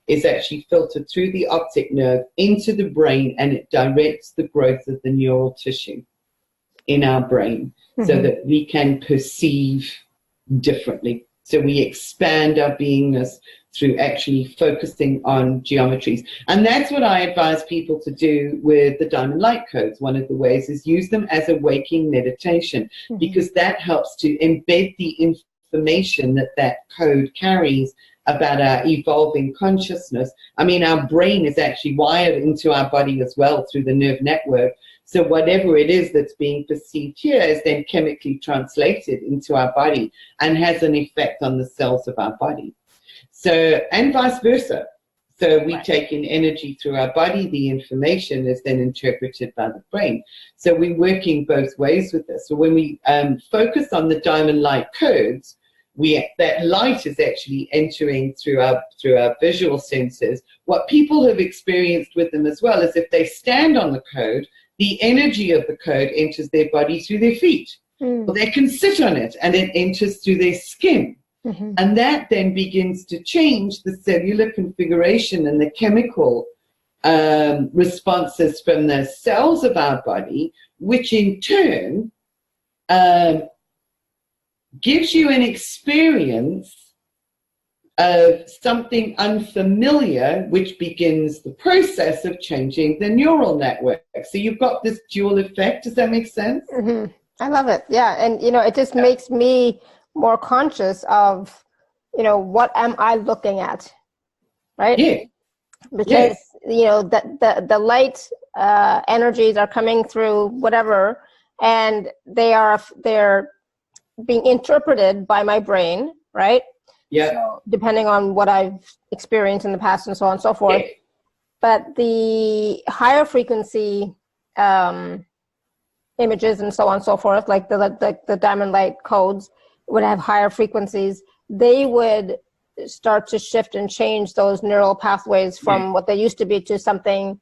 is actually filtered through the optic nerve into the brain, and it directs the growth of the neural tissue in our brain, so that we can perceive differently. So we expand our beingness through actually focusing on geometries. And that's what I advise people to do with the diamond light codes. One of the ways is use them as a waking meditation, because that helps to embed the information that that code carries about our evolving consciousness. I mean, our brain is actually wired into our body as well through the nerve network. So whatever it is that's being perceived here is then chemically translated into our body and has an effect on the cells of our body. So, and vice versa. So we take in energy through our body, the information is then interpreted by the brain. So we're working both ways with this. So when we focus on the diamond light codes, that light is actually entering through our visual senses. What people have experienced with them as well is if they stand on the code, the energy of the code enters their body through their feet. Or they can sit on it and it enters through their skin. And that then begins to change the cellular configuration and the chemical responses from the cells of our body, which in turn gives you an experience of something unfamiliar, which begins the process of changing the neural network. So you've got this dual effect. Does that make sense? I love it. Yeah. And, it just makes me more conscious of, what am I looking at? Right? Yeah. Because, the light energies are coming through whatever, and they're being interpreted by my brain, right? Yeah. So depending on what I've experienced in the past and so on and so forth. Yeah. But the higher frequency images and so on and so forth, like the diamond light codes would have higher frequencies. They would start to shift and change those neural pathways from what they used to be to something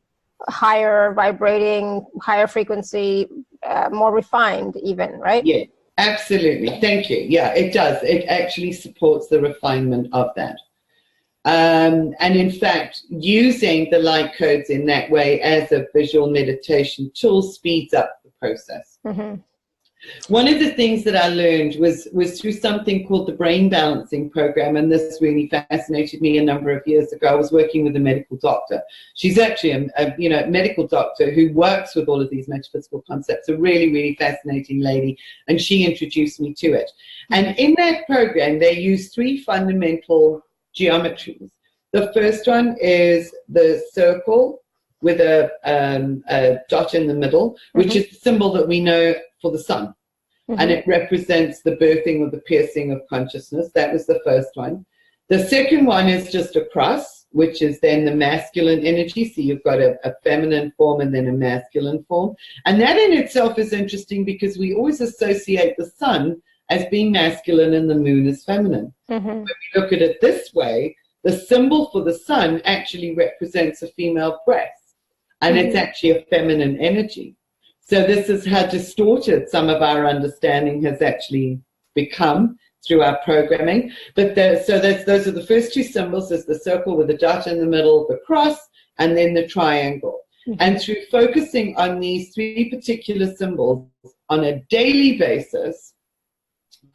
higher vibrating, higher frequency, more refined even, right? Yeah. Absolutely. Thank you. Yeah, it does. It actually supports the refinement of that. And in fact, using the light codes in that way as a visual meditation tool speeds up the process. One of the things that I learned was through something called the brain balancing program, and this really fascinated me a number of years ago. I was working with a medical doctor. She's actually a medical doctor who works with all of these metaphysical concepts, a really, really fascinating lady, and she introduced me to it. And in that program, they use 3 fundamental geometries. The first one is the circle with a dot in the middle, which is the symbol that we know for the sun. And it represents the birthing or the piercing of consciousness. That was the first one. The second one is just a cross, which is then the masculine energy. So you've got a feminine form and then a masculine form. And that in itself is interesting because we always associate the sun as being masculine and the moon as feminine. When we look at it this way, the symbol for the sun actually represents a female breast. And it's actually a feminine energy. So this is how distorted some of our understanding has actually become through our programming. But those are the first 2 symbols. There's the circle with the dot in the middle, the cross, and then the triangle. And through focusing on these 3 particular symbols on a daily basis,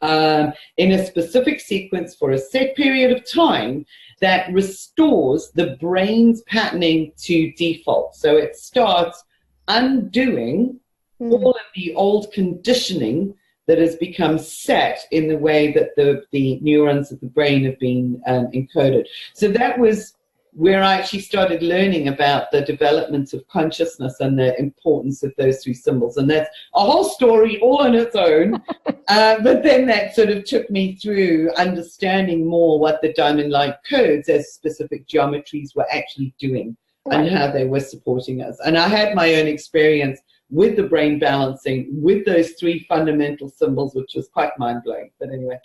in a specific sequence for a set period of time, that restores the brain's patterning to default. So it starts undoing all of the old conditioning that has become set in the way that the neurons of the brain have been encoded. So that was where I actually started learning about the development of consciousness and the importance of those 3 symbols. And that's a whole story all on its own. But then that sort of took me through understanding more what the diamond light codes as specific geometries were actually doing and how they were supporting us. And I had my own experience with the brain balancing with those 3 fundamental symbols, which was quite mind-blowing. But anyway.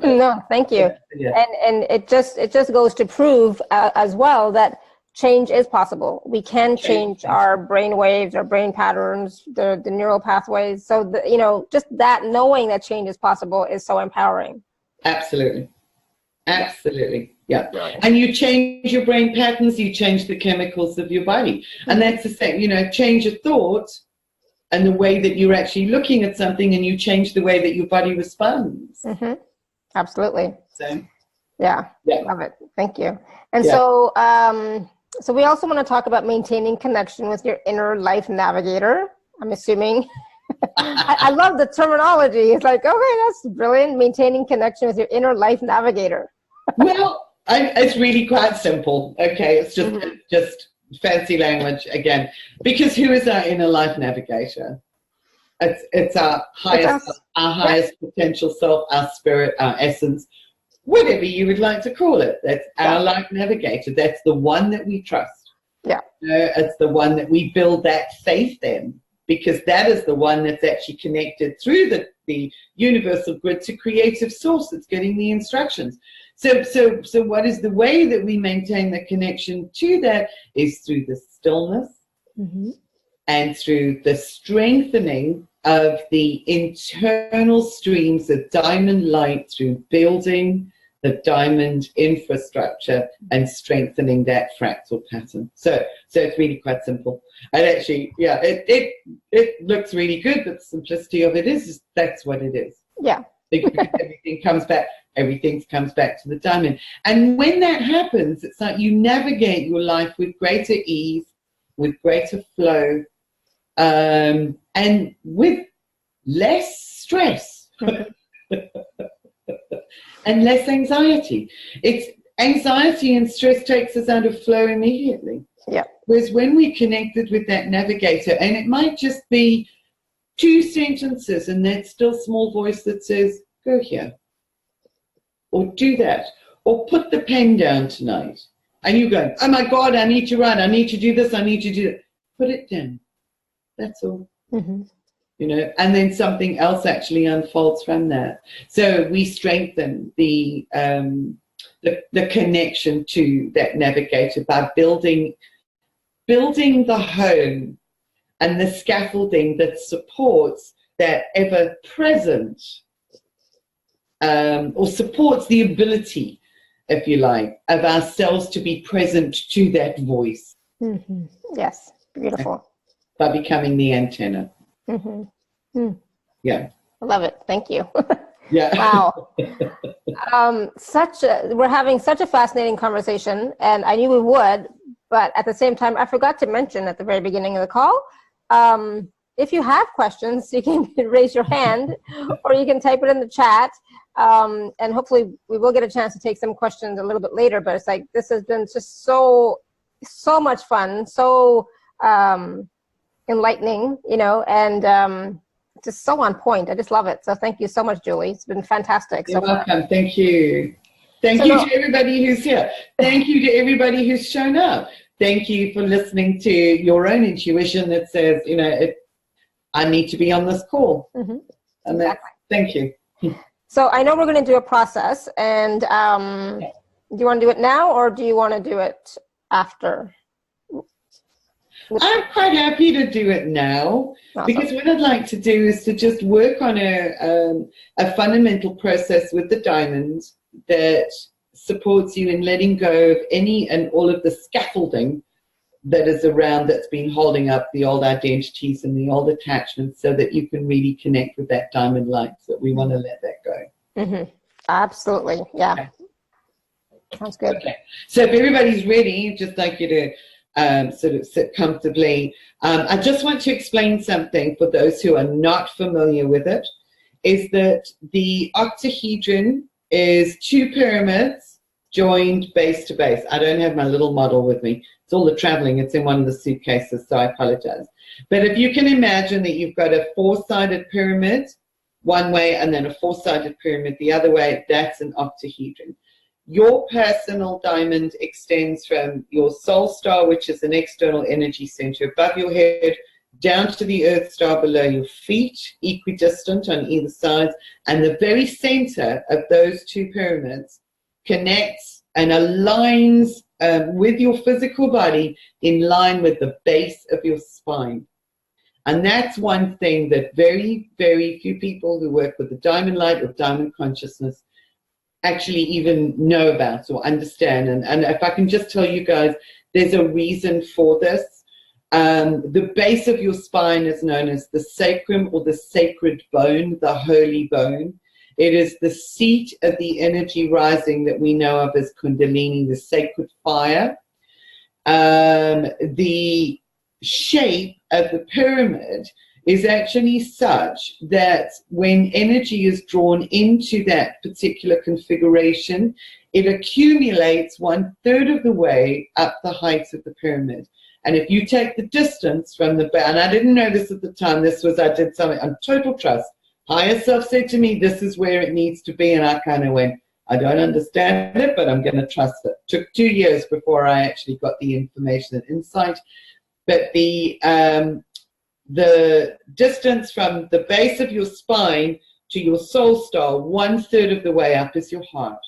No, thank you. And it just goes to prove as well that change is possible. We can change our brain waves, our brain patterns, the neural pathways. So, just that knowing that change is possible is so empowering. Absolutely. Absolutely. Yeah. And you change your brain patterns, you change the chemicals of your body. And that's the same, change a thought and the way that you're actually looking at something, and you change the way that your body responds. Absolutely. So, yeah, love it. Thank you. And so we also want to talk about maintaining connection with your inner life navigator. I'm assuming. I love the terminology. It's like, okay, that's brilliant. Maintaining connection with your inner life navigator. Well, it's really quite simple. Okay, it's just fancy language again. Because who is our inner life navigator? It's our highest potential self, our spirit, our essence, whatever you would like to call it. That's our life navigator. That's the one that we trust. Yeah. It's the one that we build that faith in, because that is the one that's actually connected through the universal grid to creative source that's getting the instructions. So what is the way that we maintain the connection to that is through the stillness and through the strengthening of the internal streams of diamond light, through building the diamond infrastructure and strengthening that fractal pattern. So it's really quite simple. And actually, it looks really good, but the simplicity of it is that's what it is. Yeah. Because everything comes back to the diamond. And when that happens, it's like you navigate your life with greater ease, with greater flow, and with less stress and less anxiety. It's anxiety and stress takes us out of flow immediately. Yeah. Whereas when we connected with that navigator, and it might just be 2 sentences in that still small voice that says, go here, or do that, or put the pen down tonight. And you go, oh my God, I need to run, I need to do this, I need to do that. Put it down. That's all. And then something else actually unfolds from that. So we strengthen the connection to that navigator by building the home and the scaffolding that supports that ever-present, or supports the ability, if you like, of ourselves to be present to that voice. Yes, beautiful. By becoming the antenna. Yeah. I love it. Thank you. Yeah. Wow. We're having such a fascinating conversation, and I knew we would, but at the same time, I forgot to mention at the very beginning of the call, if you have questions, you can raise your hand or you can type it in the chat. And hopefully we will get a chance to take some questions a little bit later, but it's like, this has been just so much fun, so enlightening, and just so on point. I just love it. So thank you so much, Julie. It's been fantastic. You're welcome. Thank you. Thank you to everybody who's here. Thank you to everybody who's shown up. Thank you for listening to your own intuition that says, I need to be on this call. And thank you. So I know we're going to do a process, and do you want to do it now or do you want to do it after? I'm quite happy to do it now. Awesome. Because what I'd like to do is to just work on a fundamental process with the diamonds that supports you in letting go of any and all of the scaffolding that is around that's been holding up the old identities and the old attachments, so that you can really connect with that diamond light. So we want to let that go. Absolutely. Yeah. Okay. Sounds good. Okay. So if everybody's ready, I'd just like you to sort of sit comfortably. I just want to explain something for those who are not familiar with it, is that the octahedron is 2 pyramids joined base to base. I don't have my little model with me. It's all the traveling. It's in one of the suitcases, so I apologize. But if you can imagine that you've got a 4-sided pyramid one way and then a 4-sided pyramid the other way, that's an octahedron. Your personal diamond extends from your soul star, which is an external energy center above your head, down to the earth star below your feet, equidistant on either side, and the very center of those 2 pyramids connects and aligns with your physical body in line with the base of your spine. And that's one thing that very, very few people who work with the diamond light or diamond consciousness actually even know about or understand. And if I can just tell you guys, there's a reason for this. The base of your spine is known as the sacrum or the sacred bone, the holy bone. It is the seat of the energy rising that we know of as Kundalini, the sacred fire. The shape of the pyramid is actually such that when energy is drawn into that particular configuration, it accumulates 1/3 of the way up the heights of the pyramid. And if you take the distance from the back, and I didn't know this at the time, I did something on total trust. Higher self said to me, this is where it needs to be, and I kind of went, I don't understand it, but I'm going to trust it. Took 2 years before I actually got the information and insight. But the distance from the base of your spine to your soul star, 1/3 of the way up is your heart.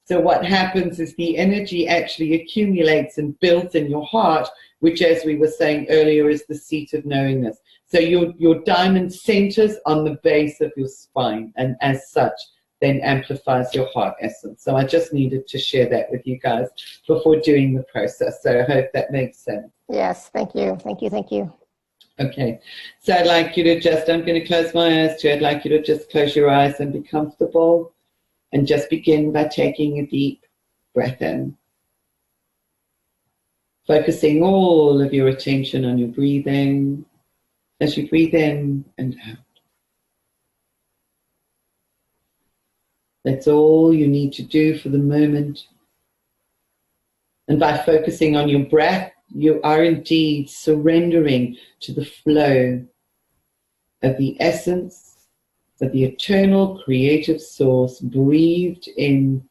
So what happens is the energy actually accumulates and builds in your heart, which, as we were saying earlier, is the seat of knowingness. So your diamond centers on the base of your spine, and as such, then amplifies your heart essence. So I just needed to share that with you guys before doing the process. So I hope that makes sense. Yes, thank you. Thank you. Thank you. Okay, so I'd like you to just, I'm going to close my eyes too. I'd like you to just close your eyes and be comfortable, and just begin by taking a deep breath in. Focusing all of your attention on your breathing as you breathe in and out. That's all you need to do for the moment. And by focusing on your breath, you are indeed surrendering to the flow of the essence of the eternal creative source breathed in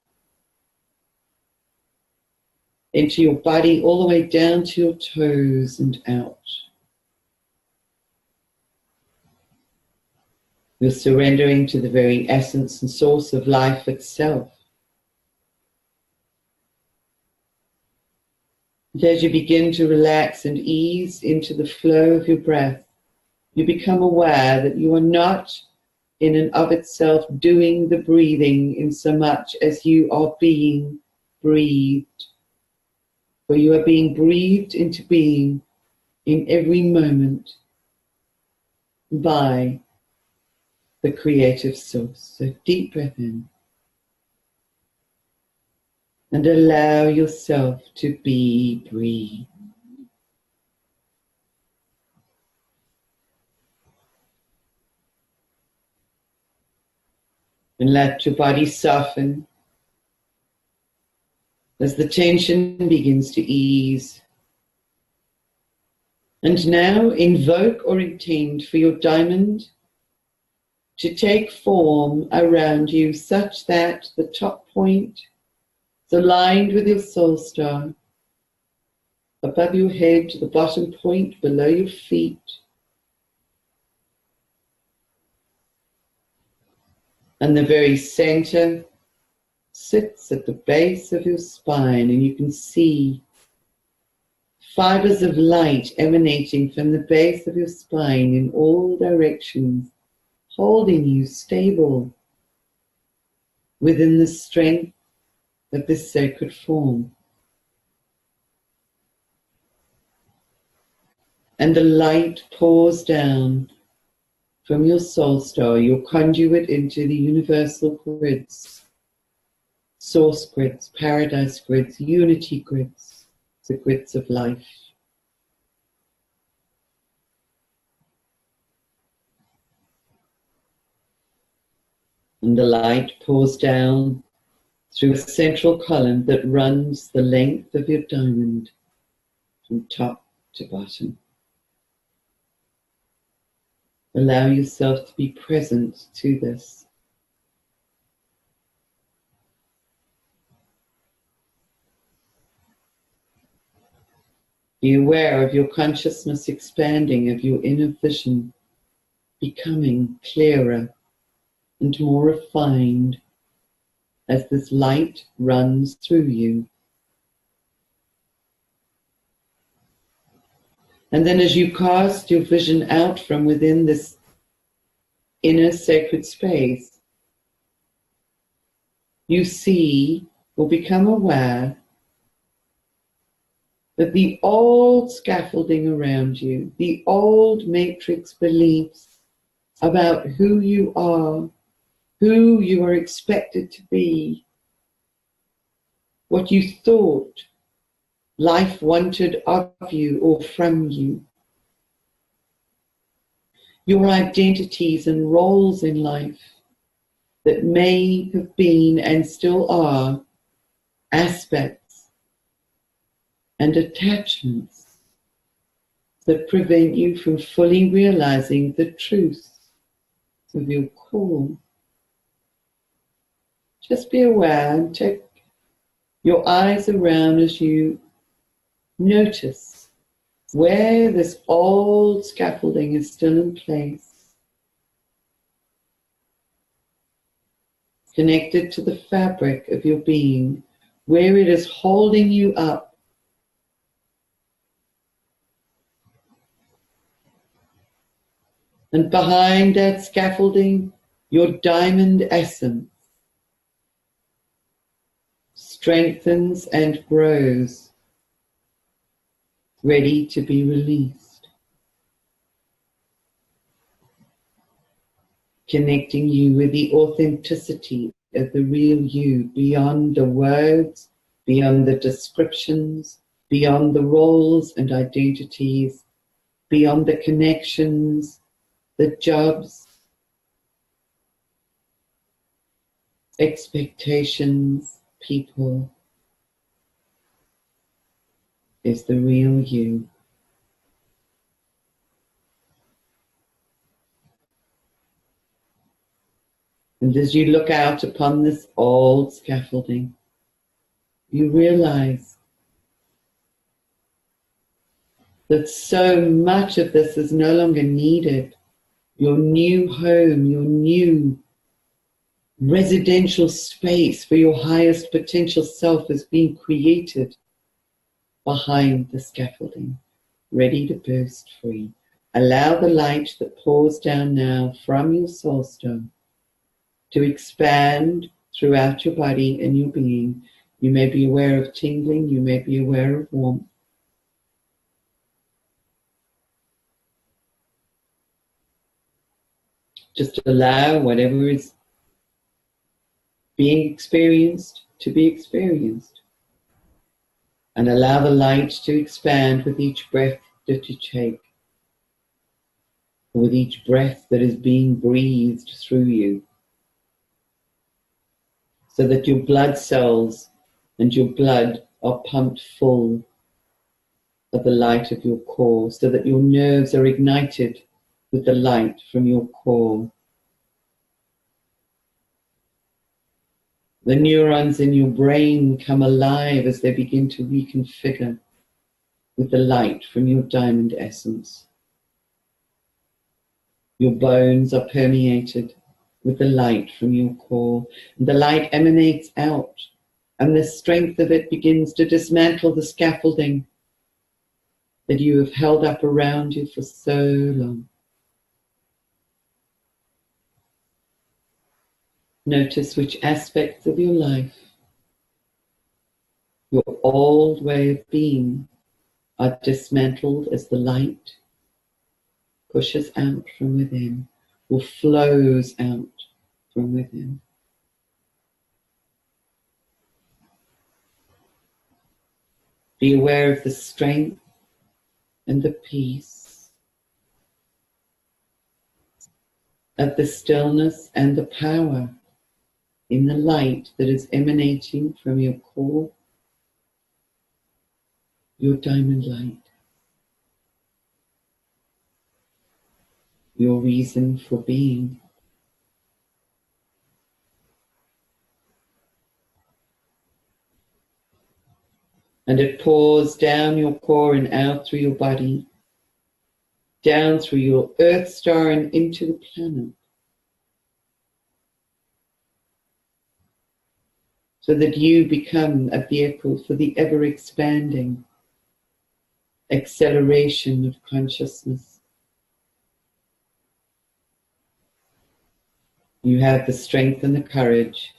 into your body all the way down to your toes and out. You're surrendering to the very essence and source of life itself. And as you begin to relax and ease into the flow of your breath, you become aware that you are not in and of itself doing the breathing in so much as you are being breathed. For you are being breathed into being in every moment by the creative source. So deep breath in. And allow yourself to be breathed. And let your body soften as the tension begins to ease. And now invoke or intend for your diamond to take form around you such that the top point is aligned with your soul star, above your head to the bottom point below your feet. And the very center sits at the base of your spine, and you can see fibers of light emanating from the base of your spine in all directions, holding you stable within the strength of this sacred form. And the light pours down from your soul star, your conduit into the universal grids, source grids, paradise grids, unity grids, the grids of life. And the light pours down through a central column that runs the length of your diamond from top to bottom. Allow yourself to be present to this. Be aware of your consciousness expanding, of your inner vision becoming clearer and more refined as this light runs through you. And then as you cast your vision out from within this inner sacred space, you see or become aware that the old scaffolding around you, the old matrix beliefs about who you are expected to be, what you thought life wanted of you or from you, your identities and roles in life that may have been and still are aspects and attachments that prevent you from fully realizing the truth of your core. Just be aware and take your eyes around as you notice where this old scaffolding is still in place, connected to the fabric of your being, where it is holding you up. And behind that scaffolding, your diamond essence strengthens and grows, ready to be released, connecting you with the authenticity of the real you, beyond the words, beyond the descriptions, beyond the roles and identities, beyond the connections, the jobs, expectations, people, is the real you. And as you look out upon this old scaffolding, you realize that so much of this is no longer needed. Your new home, your new residential space for your highest potential self is being created behind the scaffolding, ready to burst free. Allow the light that pours down now from your soul stone to expand throughout your body and your being. You may be aware of tingling, you may be aware of warmth. Just allow whatever is being experienced to be experienced. And allow the light to expand with each breath that you take, with each breath that is being breathed through you, so that your blood cells and your blood are pumped full of the light of your core, so that your nerves are ignited with the light from your core. The neurons in your brain come alive as they begin to reconfigure with the light from your diamond essence. Your bones are permeated with the light from your core. And the light emanates out, and the strength of it begins to dismantle the scaffolding that you have held up around you for so long. Notice which aspects of your life, your old way of being, are dismantled as the light pushes out from within, or flows out from within. Be aware of the strength and the peace, of the stillness and the power in the light that is emanating from your core, your diamond light, your reason for being. And it pours down your core and out through your body, down through your earth star and into the planet, so that you become a vehicle for the ever-expanding acceleration of consciousness. You have the strength and the courage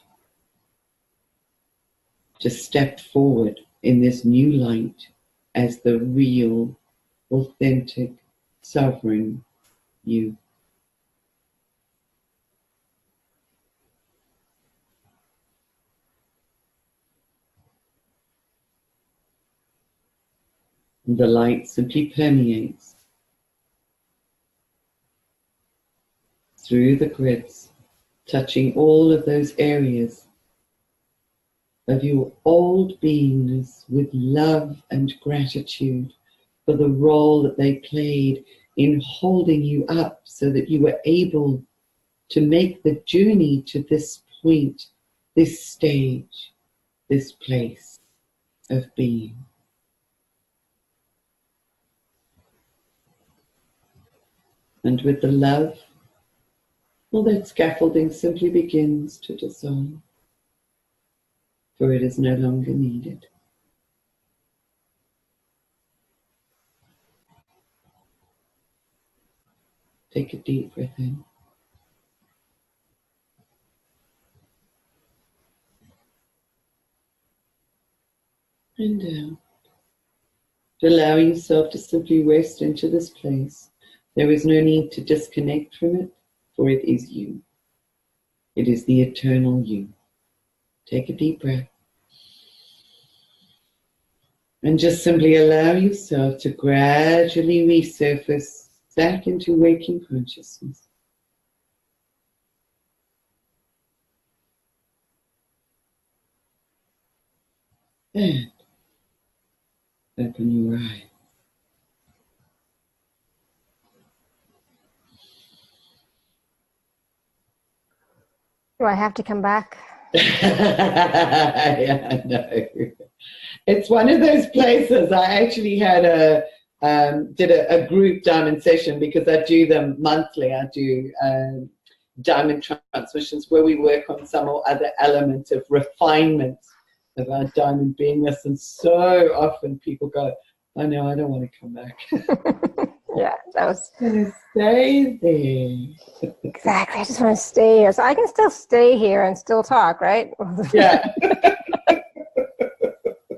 to step forward in this new light as the real, authentic, sovereign you. And the light simply permeates through the grids, touching all of those areas of your old beingness with love and gratitude for the role that they played in holding you up so that you were able to make the journey to this point, this stage, this place of being. And with the love, all that scaffolding simply begins to dissolve, for it is no longer needed. Take a deep breath in. And out. Allow yourself to simply rest into this place. There is no need to disconnect from it, for it is you. It is the eternal you. Take a deep breath. And just simply allow yourself to gradually resurface back into waking consciousness. And open your eyes. Do I have to come back? Yeah, no. It's one of those places. I actually had did a group diamond session because I do them monthly. I do diamond transmissions where we work on some or other element of refinement of our diamond beingness, and so often people go, "Oh no, I don't want to come back." Yeah, that was. Stay there. Exactly. I just want to stay here. So I can still stay here and still talk, right? Yeah.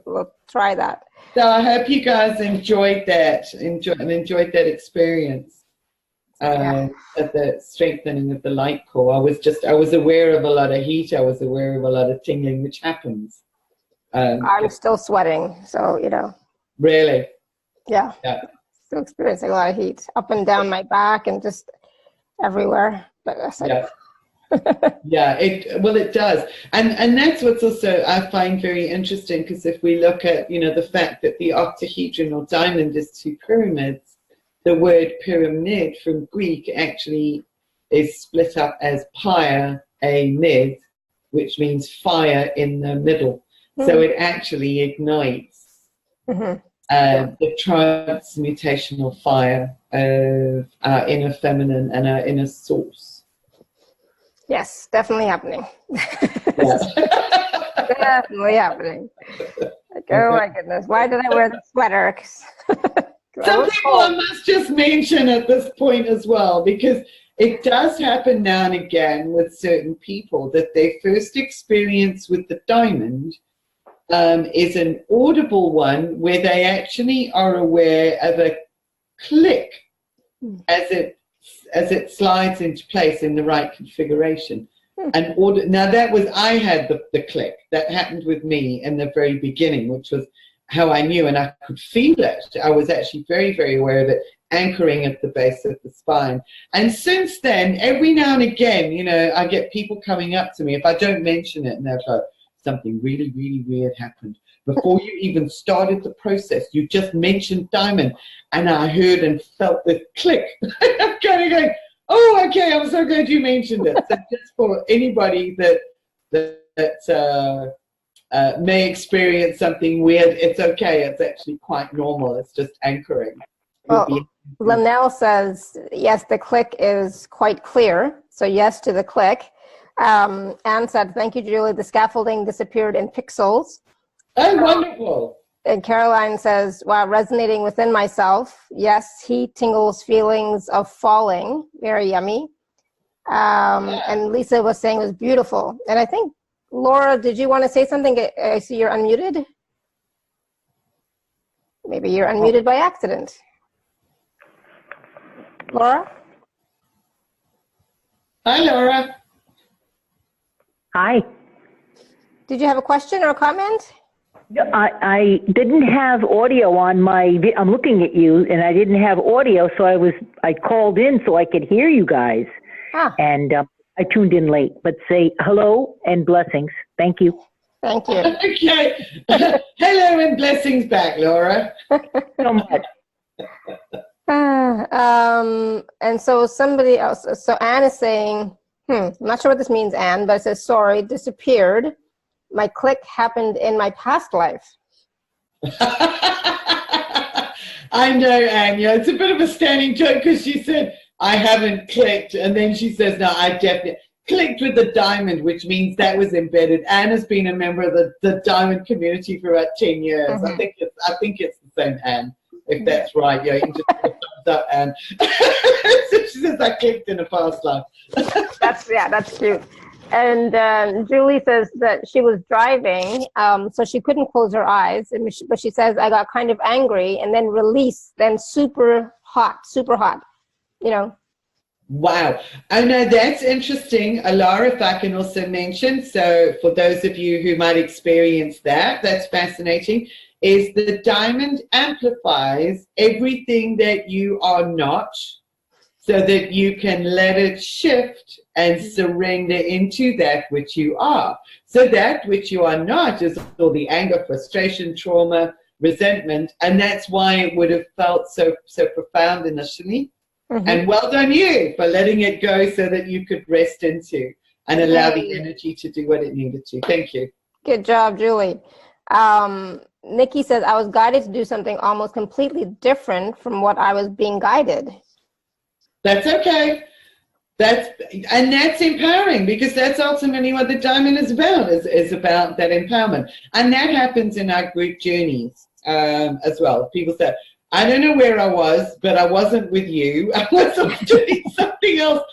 We'll try that. So I hope you guys enjoyed that, enjoyed that experience of the strengthening of the light core. I was aware of a lot of heat. I was aware of a lot of tingling, which happens. I'm still sweating, so Really? Yeah. Still experiencing a lot of heat up and down my back and just everywhere. But that's yeah. Yeah, it does. And that's what's also I find very interesting, because if we look at, the fact that the octahedron or diamond is two pyramids, the word pyramid from Greek actually is split up as pyre, a mid, which means fire in the middle. So it actually ignites the transmutational fire of our inner feminine and our inner source. Yes, definitely happening. Yeah. Definitely happening. Like, oh my goodness, why did I wear the sweater? Some people I must just mention at this point as well, because it does happen now and again with certain people that their first experience with the diamond is an audible one where they actually are aware of a click as it slides into place in the right configuration. And now I had the click that happened with me in the very beginning, which was how I knew, and I could feel it. I was actually very, very aware of it, anchoring at the base of the spine. And since then, every now and again, I get people coming up to me if I don't mention it, and they're like, something really, really weird happened. Before you even started the process, you just mentioned diamond, and I heard and felt the click. I'm kind of going, oh, okay, I'm so glad you mentioned it. So just for anybody that may experience something weird, it's okay. It's actually quite normal. It's just anchoring. Well, Linnell says, yes, the click is quite clear. So yes to the click. Anne said, thank you, Julie. The scaffolding disappeared in pixels. Oh, wonderful. And Caroline says, wow, resonating within myself. Yes, heat, tingles, feelings of falling. Very yummy. And Lisa was saying it was beautiful. And I think, Laura, did you want to say something? I see you're unmuted. Maybe you're unmuted by accident. Laura? Hi, Laura. Hi. Did you have a question or a comment? I didn't have audio on my, I'm looking at you, and I didn't have audio, so I called in so I could hear you guys. And I tuned in late, but say hello and blessings. Thank you. Thank you. Okay. Hello and blessings back, Laura. So much. And so somebody else, so Anne is saying, I'm not sure what this means, Anne, but it says, sorry, disappeared. My click happened in my past life. I know, Anne. Yeah, it's a bit of a standing joke because she said, I haven't clicked. And then she says, no, I definitely clicked with the diamond, which means that was embedded. Anne has been a member of the diamond community for about 10 years. Mm-hmm. I think it's the same, Anne, if that's right. Yeah, you can just put a thumbs up, Anne. So she says, I clicked in a past life. That's cute. And Julie says that she was driving, so she couldn't close her eyes. But she says, I got kind of angry and then released, then super hot, you know. Wow. Oh, no, that's interesting. Alara, if I can also mention, so for those of you who might experience that, that's fascinating, is the diamond amplifies everything that you are not, so that you can let it shift and surrender into that which you are. So that which you are not is all the anger, frustration, trauma, resentment, and that's why it would have felt so profound initially. Mm-hmm. And well done you for letting it go so that you could rest into and allow the energy to do what it needed to. Thank you. Good job, Julie. Nikki says, I was guided to do something almost completely different from what I was being guided. That's okay. That's empowering, because that's ultimately what the diamond is about, is about that empowerment. And that happens in our group journeys as well. People say, I don't know where I was, but I wasn't with you. I was doing something else.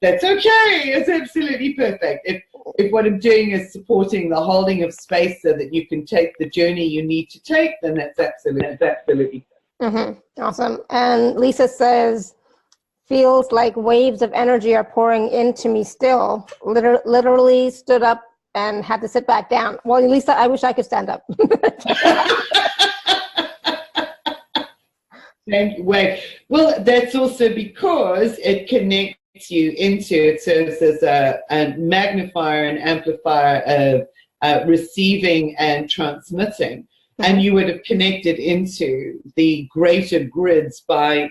That's okay. It's absolutely perfect. If what I'm doing is supporting the holding of space so that you can take the journey you need to take, then that's absolutely. Mm-hmm. Awesome. And Lisa says, feels like waves of energy are pouring into me still. Literally stood up and had to sit back down. Well, Lisa, I wish I could stand up. Well, that's also because it connects you into, it serves as a magnifier and amplifier of receiving and transmitting. Mm-hmm. And you would have connected into the greater grids by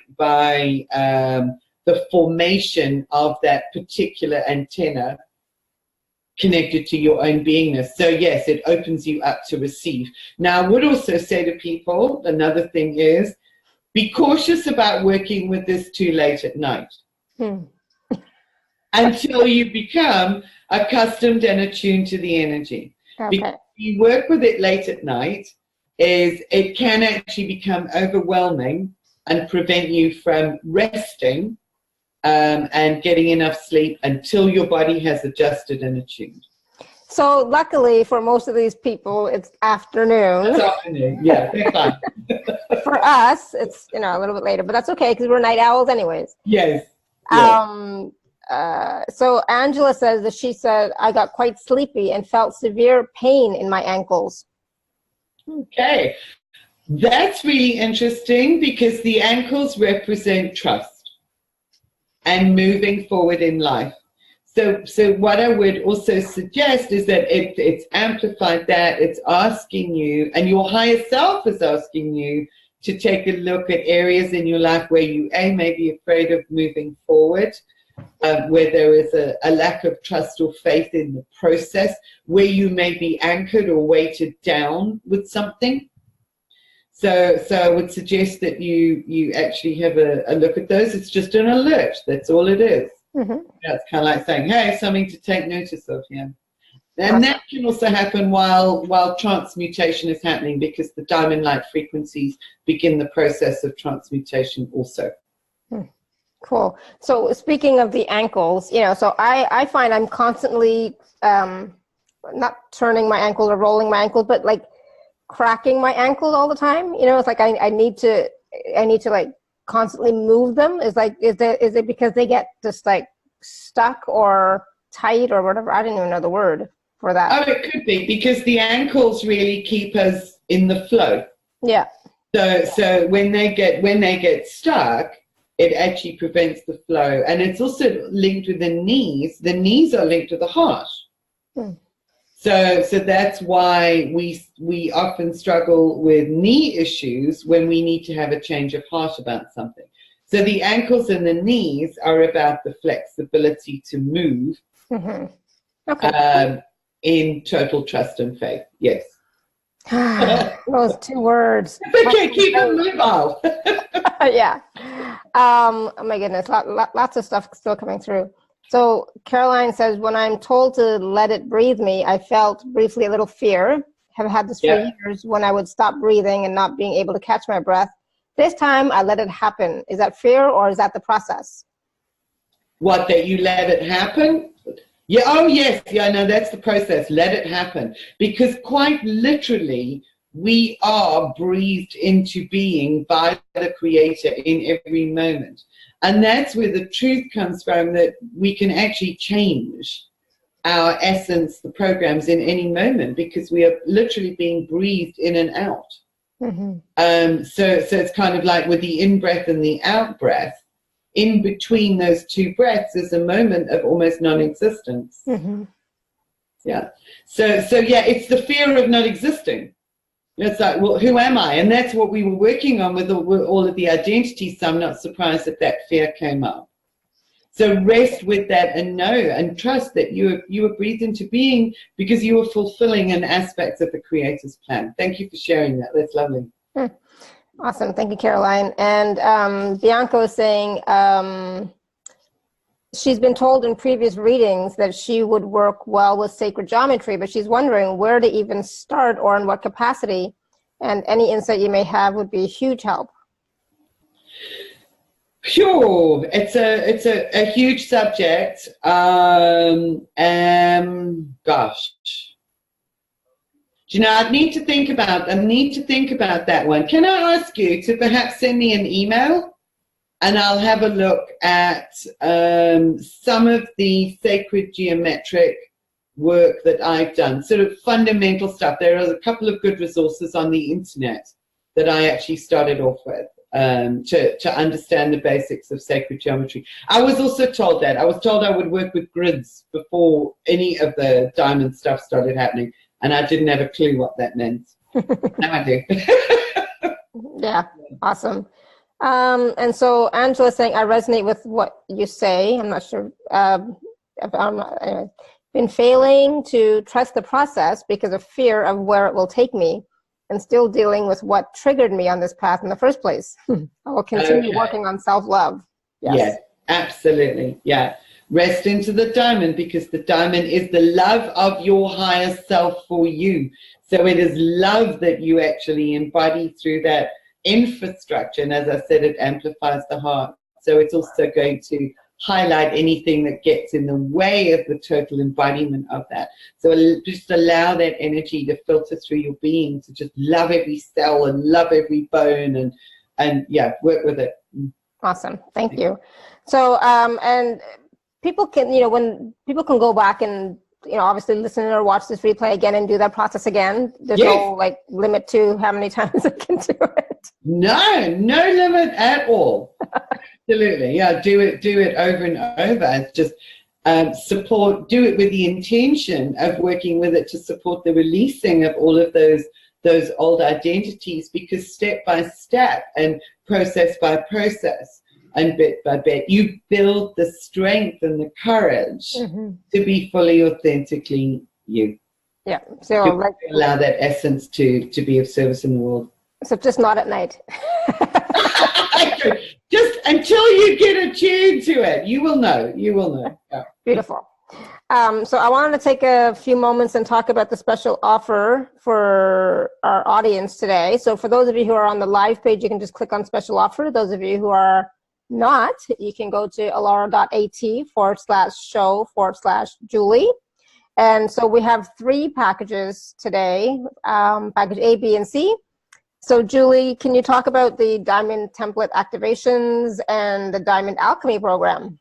the formation of that particular antenna connected to your own beingness. So yes, it opens you up to receive. Now, I would also say to people, another thing is, be cautious about working with this too late at night until you become accustomed and attuned to the energy. Okay. Because if you work with it late at night, it can actually become overwhelming and prevent you from resting and getting enough sleep until your body has adjusted and attuned. So luckily for most of these people, it's afternoon. It's afternoon, yeah, they're fine. For us, it's a little bit later, but that's okay because we're night owls anyways. Yes. So Angela says that she said, I got quite sleepy and felt severe pain in my ankles. Okay. That's really interesting because the ankles represent trust and moving forward in life. So what I would also suggest is that it's amplified that, it's asking you, and your higher self is asking you to take a look at areas in your life where you may be afraid of moving forward, where there is a lack of trust or faith in the process, where you may be anchored or weighted down with something. So I would suggest that you actually have a look at those. It's just an alert. That's all it is. Mm-hmm. It's kind of like saying, hey, something to take notice of here. And that can also happen while transmutation is happening, because the diamond light frequencies begin the process of transmutation also. Cool. So speaking of the ankles, so I find I'm constantly not turning my ankle or rolling my ankle, but like cracking my ankle all the time. It's like I need to like constantly move them. Is it because they get just like stuck or tight or whatever? I don't even know the word for that. Oh, it could be because the ankles really keep us in the flow. Yeah. So when they get stuck, it actually prevents the flow. And it's also linked with the knees. The knees are linked to the heart. So that's why we often struggle with knee issues when we need to have a change of heart about something. So the ankles and the knees are about the flexibility to move. Okay. In total trust and faith. Yes. Those two words. Okay, keep them mobile. Yeah. Oh my goodness, lots of stuff still coming through. So Caroline says, when I'm told to let it breathe me, I felt briefly a little fear. Have had this for years when I would stop breathing and not being able to catch my breath. This time I let it happen. Is that fear or is that the process? What, that you let it happen? Yeah. Oh, yes. Yeah, no, that's the process. Let it happen. Because quite literally, we are breathed into being by the Creator in every moment. And that's where the truth comes from, that we can actually change our essence, the programs in any moment, because we are literally being breathed in and out. So it's kind of like with the in-breath and the out-breath. In between those two breaths is a moment of almost non-existence. Yeah. So yeah, it's the fear of not existing. It's like, well, who am I? And that's what we were working on with all of the identities. So I'm not surprised that fear came up. So rest with that and know and trust that you were breathed into being because you were fulfilling an aspect of the Creator's plan. Thank you for sharing that. That's lovely. Awesome. Thank you, Caroline. And Bianca is saying she's been told in previous readings that she would work well with sacred geometry, but she's wondering where to even start or in what capacity. And any insight you may have would be a huge help. Sure, it's a huge subject. Gosh. Do you know, I need to think about that one. Can I ask you to perhaps send me an email, and I'll have a look at some of the sacred geometric work that I've done, sort of fundamental stuff. There are a couple of good resources on the internet that I actually started off with to understand the basics of sacred geometry. I was also told that. I was told I would work with grids before any of the diamond stuff started happening. And I didn't have a clue what that meant. Now I do. Yeah, awesome. And so Angela's saying, I resonate with what you say. I'm not sure. Anyway, been failing to trust the process because of fear of where it will take me, and still dealing with what triggered me on this path in the first place. I will continue working on self-love. Yes. Yeah, absolutely. Yeah. Rest into the diamond, because the diamond is the love of your higher self for you. So it is love that you actually embody through that infrastructure. And as I said, it amplifies the heart. So it's also going to highlight anything that gets in the way of the total embodiment of that. So just allow that energy to filter through your being, to just love every cell and love every bone and yeah, work with it. Awesome. Thank you. So, and people can, when people can go back and, obviously listen or watch this replay again and do that process again. There's no limit to how many times they can do it. No limit at all. Absolutely. Yeah. Do it over and over. It's just do it with the intention of working with it to support the releasing of all of those old identities, because step by step and process by process and bit by bit, you build the strength and the courage to be fully authentically you. Yeah. So allow that essence to be of service in the world. So just not at night. Just until you get attuned to it, you will know. Yeah. Beautiful. So I wanted to take a few moments and talk about the special offer for our audience today. So for those of you who are on the live page, you can just click on special offer. Those of you who are not, you can go to alara.at/show/Julie. And so we have 3 packages today, package A, B, and C. So Julie, can you talk about the Diamond Template Activations and the Diamond Alchemy Program?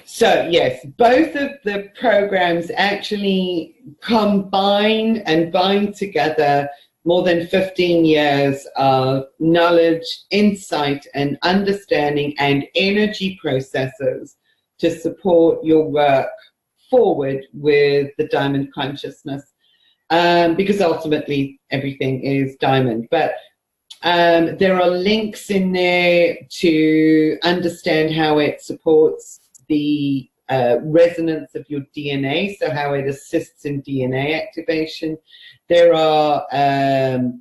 So yes, both of the programs actually combine and bind together more than 15 years of knowledge, insight, and understanding and energy processes to support your work forward with the diamond consciousness, because ultimately everything is diamond. But there are links in there to understand how it supports the resonance of your DNA, so how it assists in DNA activation. There are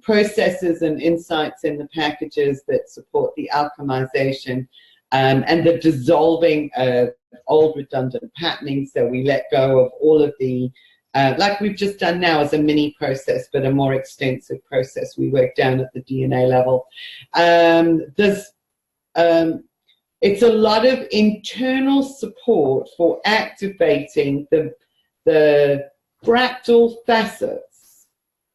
processes and insights in the packages that support the alchemization and the dissolving of old redundant patterning, so we let go of all of the like we've just done now as a mini process, but a more extensive process. We work down at the DNA level. It's a lot of internal support for activating the fractal facets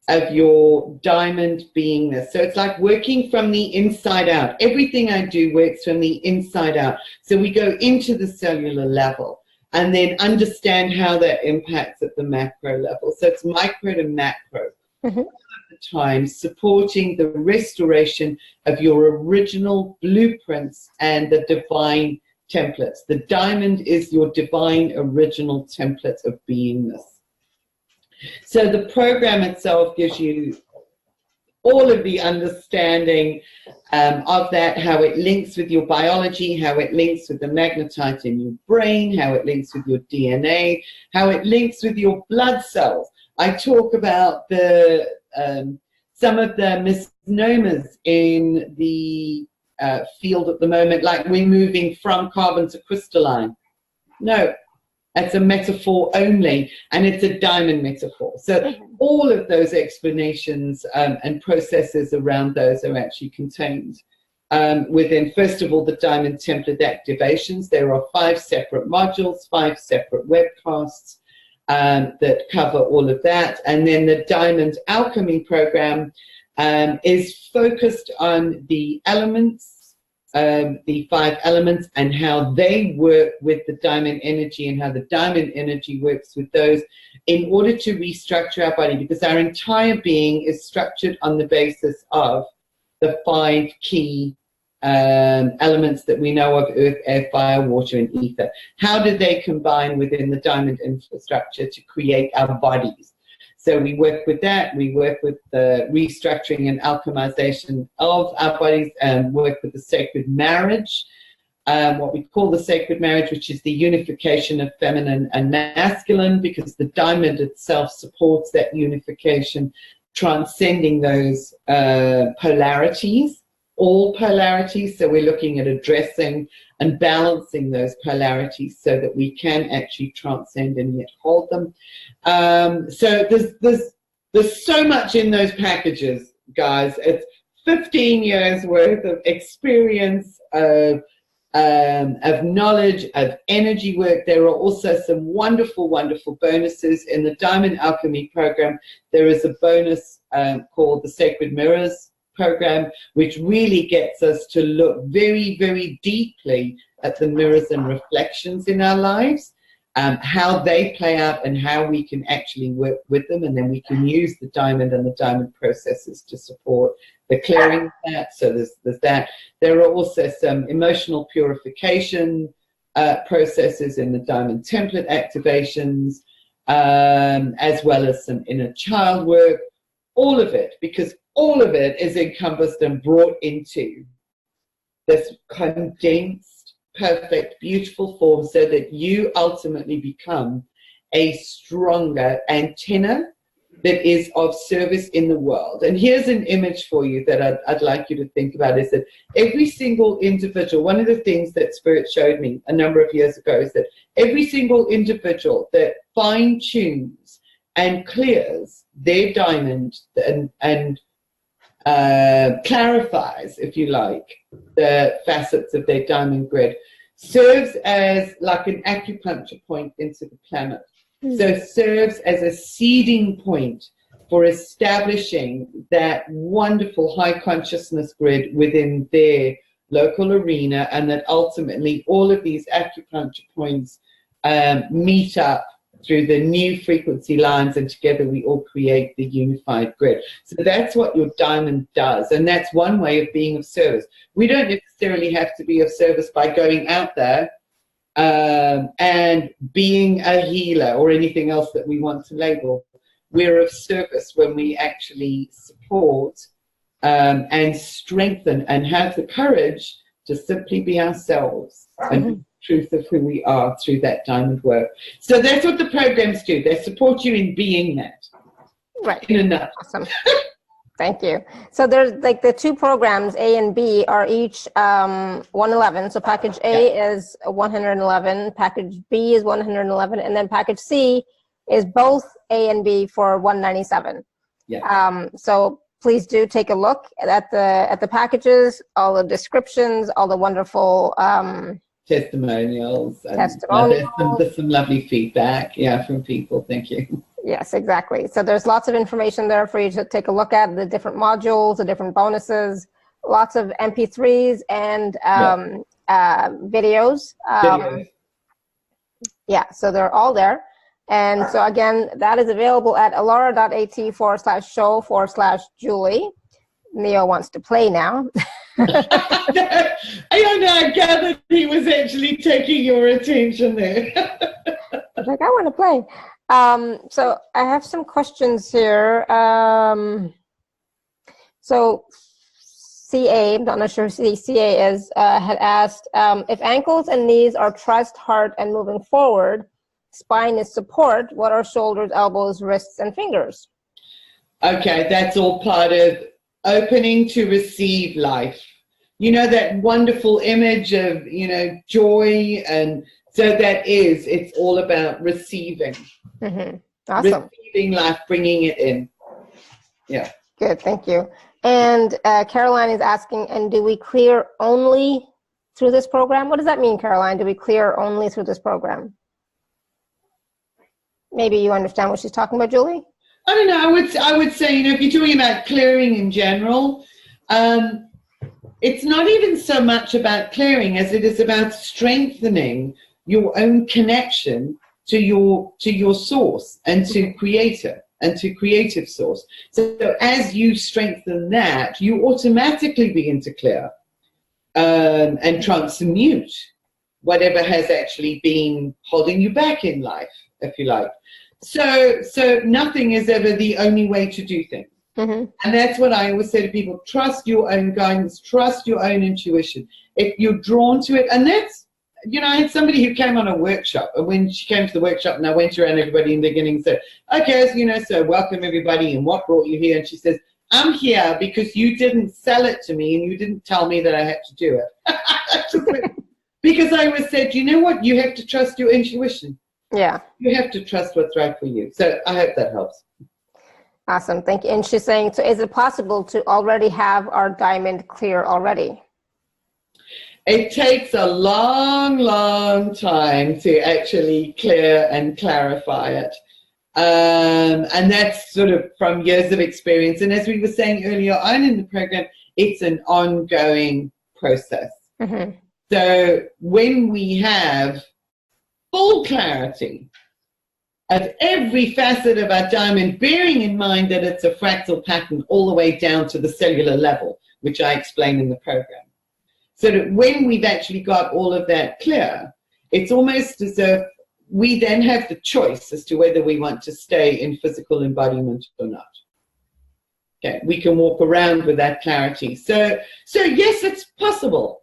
of your diamond beingness. So it's like working from the inside out. Everything I do works from the inside out. So we go into the cellular level and then understand how that impacts at the macro level. So it's micro to macro. Mm-hmm. Time supporting the restoration of your original blueprints and the divine templates. The diamond is your divine original template of beingness. So the program itself gives you all of the understanding of that, how it links with your biology, how it links with the magnetite in your brain, how it links with your DNA, how it links with your blood cells. I talk about the some of the misnomers in the field at the moment, like we're moving from carbon to crystalline. No, that's a metaphor only, and it's a diamond metaphor. So all of those explanations and processes around those are actually contained within, first of all, the diamond template activations. There are 5 separate modules, 5 separate webcasts that cover all of that. And then the Diamond Alchemy program is focused on the elements, the 5 elements, and how they work with the diamond energy and how the diamond energy works with those in order to restructure our body, because our entire being is structured on the basis of the 5 key elements that we know of: earth, air, fire, water, and ether. How do they combine within the diamond infrastructure to create our bodies? So we work with that. We work with the restructuring and alchemization of our bodies, and work with the sacred marriage, what we call the sacred marriage, which is the unification of feminine and masculine, because the diamond itself supports that unification, transcending those polarities. All polarities, so we're looking at addressing and balancing those polarities so that we can actually transcend and yet hold them. So there's so much in those packages, guys. It's 15 years worth of experience, of knowledge, of energy work. There are also some wonderful, wonderful bonuses in the Diamond Alchemy program. There is a bonus called the Sacred Mirrors program, which really gets us to look very, very deeply at the mirrors and reflections in our lives, how they play out and how we can actually work with them, and then we can use the diamond and the diamond processes to support the clearing of that. So there's that. There are also some emotional purification processes in the diamond template activations, as well as some inner child work. All of it, because all of it is encompassed and brought into this condensed, perfect, beautiful form, so that you ultimately become a stronger antenna that is of service in the world. And here's an image for you that I'd like you to think about, is that every single individual, one of the things that Spirit showed me a number of years ago is that every single individual that fine-tunes and clears their diamond and clarifies, if you like, the facets of their diamond grid, serves as like an acupuncture point into the planet. So serves as a seeding point for establishing that wonderful high consciousness grid within their local arena, and that ultimately all of these acupuncture points meet up through the new frequency lines, and together we all create the unified grid. So that's what your diamond does, and that's one way of being of service. We don't necessarily have to be of service by going out there and being a healer or anything else that we want to label. We're of service when we actually support and strengthen and have the courage to simply be ourselves and be the truth of who we are through that diamond work. So that's what the programs do. They support you in being that. Right. In a nut. Awesome. Thank you. So there's like the two programs, A and B, are each 111. So package A is 111, package B is 111, and then package C is both A and B for 197. Yeah. So please do take a look at the packages, all the descriptions, all the wonderful testimonials. Testimonials. There's some lovely feedback, from people. Thank you. Yes, exactly. So there's lots of information there for you to take a look at, the different modules, the different bonuses, lots of MP3s and videos. So they're all there. And so again, that is available at alara.at/show/Julie. Neo wants to play now. I gathered he was actually taking your attention there. I was like, I want to play. So I have some questions here. So CA, I'm not sure who CA is, had asked, if ankles and knees are trust, heart, and moving forward, spine is support, what are shoulders, elbows, wrists, and fingers? Okay, that's all part of opening to receive life. You know, that wonderful image of, joy, and so it's all about receiving. Awesome. Receiving life, bringing it in. Yeah. Good, thank you. And Caroline is asking, and do we clear only through this program? What does that mean, Caroline? Do we clear only through this program? Maybe you understand what she's talking about, Julie? I don't know. I would say, if you're talking about clearing in general, it's not even so much about clearing as it is about strengthening your own connection to your source and to creator and to creative source. So as you strengthen that, you automatically begin to clear and transmute whatever has actually been holding you back in life, if you like. So nothing is ever the only way to do things. And that's what I always say to people: trust your own guidance, trust your own intuition. If you're drawn to it, and that's, I had somebody who came on a workshop, and when she came to the workshop and I went around everybody in the beginning and said, okay, so welcome everybody, and what brought you here? And she says, I'm here because you didn't sell it to me and you didn't tell me that I had to do it. Because I was said, you know what? You have to trust your intuition. Yeah. You have to trust what's right for you. So I hope that helps. Awesome. Thank you. And she's saying, so is it possible to already have our diamond clear already? It takes a long, long time to actually clear and clarify it. And that's sort of from years of experience. And as we were saying earlier on in the program, it's an ongoing process. So when we have full clarity of every facet of our diamond, bearing in mind that it's a fractal pattern all the way down to the cellular level, which I explained in the program. So that when we've actually got all of that clear, it's almost as if we then have the choice as to whether we want to stay in physical embodiment or not. Okay, we can walk around with that clarity. So yes, it's possible.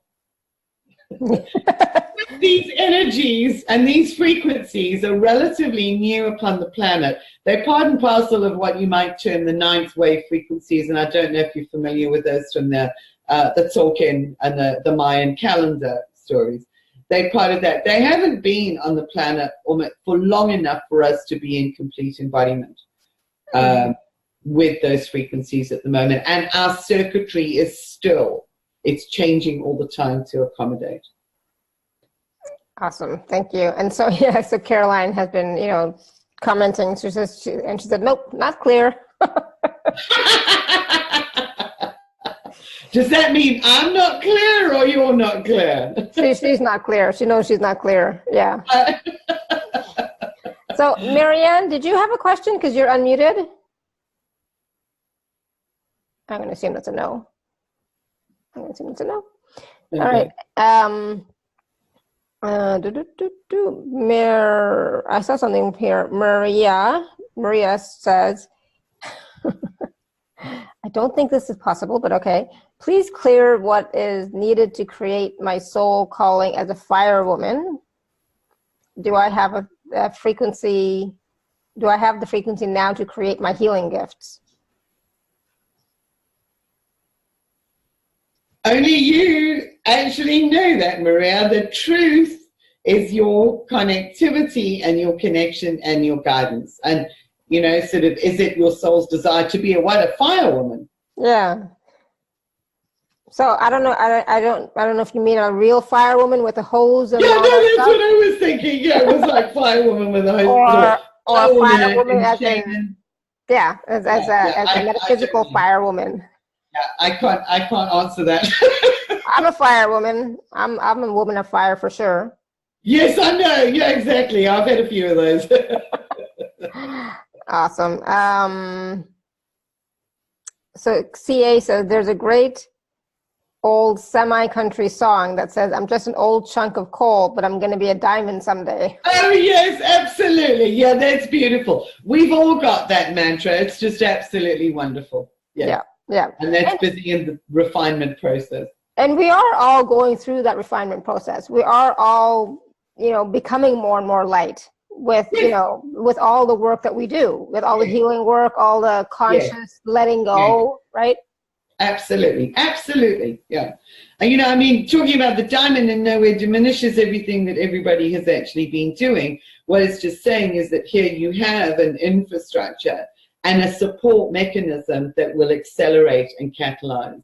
These energies and these frequencies are relatively new upon the planet. They're part and parcel of what you might term the ninth wave frequencies, and I don't know if you're familiar with those from the Tolkien and the Mayan calendar stories. They're part of that. They haven't been on the planet for long enough for us to be in complete embodiment with those frequencies at the moment, and our circuitry is it's changing all the time to accommodate. Awesome, thank you. And so, yeah, so Caroline has been, commenting. She said, nope, not clear. Does that mean I'm not clear or you're not clear? She's not clear. She knows she's not clear. Yeah. So, Marianne, did you have a question? Because you're unmuted. I'm going to assume that's a no. Okay. All right. I saw something here. Maria says, I don't think this is possible, but okay. Please clear what is needed to create my soul calling as a fire woman. Do I have a frequency? Do I have the frequency now to create my healing gifts? Only you actually know that, Maria. The truth is your connectivity and your connection and your guidance. And, sort of, is it your soul's desire to be a fire woman? Yeah. So I don't know. I don't know if you mean a real fire woman with a hose and all that that's stuff. what I was thinking. Yeah, it was like fire woman with a hose. Or a fire woman as a metaphysical fire woman. I can't answer that. I'm a fire woman. I'm a woman of fire for sure. Yes, I know. Yeah, exactly. I've had a few of those. Awesome. So CA says there's a great old semi-country song that says, I'm just an old chunk of coal, but I'm going to be a diamond someday. Oh, yes, absolutely. Yeah, that's beautiful. We've all got that mantra. It's just absolutely wonderful. Yeah. And that's busy in the refinement process. And we are all going through that refinement process. We are all, becoming more and more light with, with all the work that we do, with all the healing work, all the conscious letting go, right? Absolutely. Yeah. And, talking about the diamond in nowhere diminishes everything that everybody has actually been doing. What it's just saying is that here you have an infrastructure and a support mechanism that will accelerate and catalyze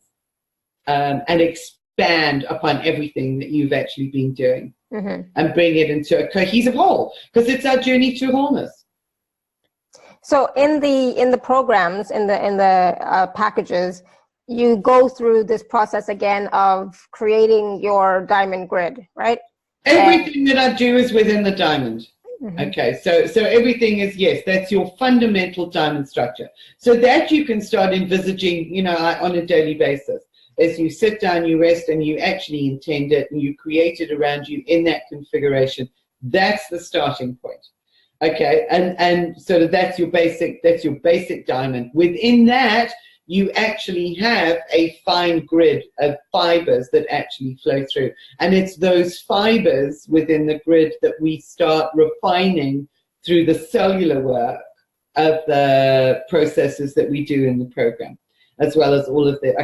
and expand upon everything that you've actually been doing and bring it into a cohesive whole, because it's our journey to wholeness. So in the programs, in the packages, you go through this process again of creating your diamond grid, right? Everything that I do is within the diamond. Okay, so everything is, yes, that's your fundamental diamond structure. So that you can start envisaging, on a daily basis. As you sit down, you rest, and you actually intend it, and you create it around you in that configuration. That's the starting point. Okay, and so that's your basic diamond. Within that, you actually have a fine grid of fibers that actually flow through. And it's those fibers within the grid that we start refining through the cellular work of the processes that we do in the program, as well as all of the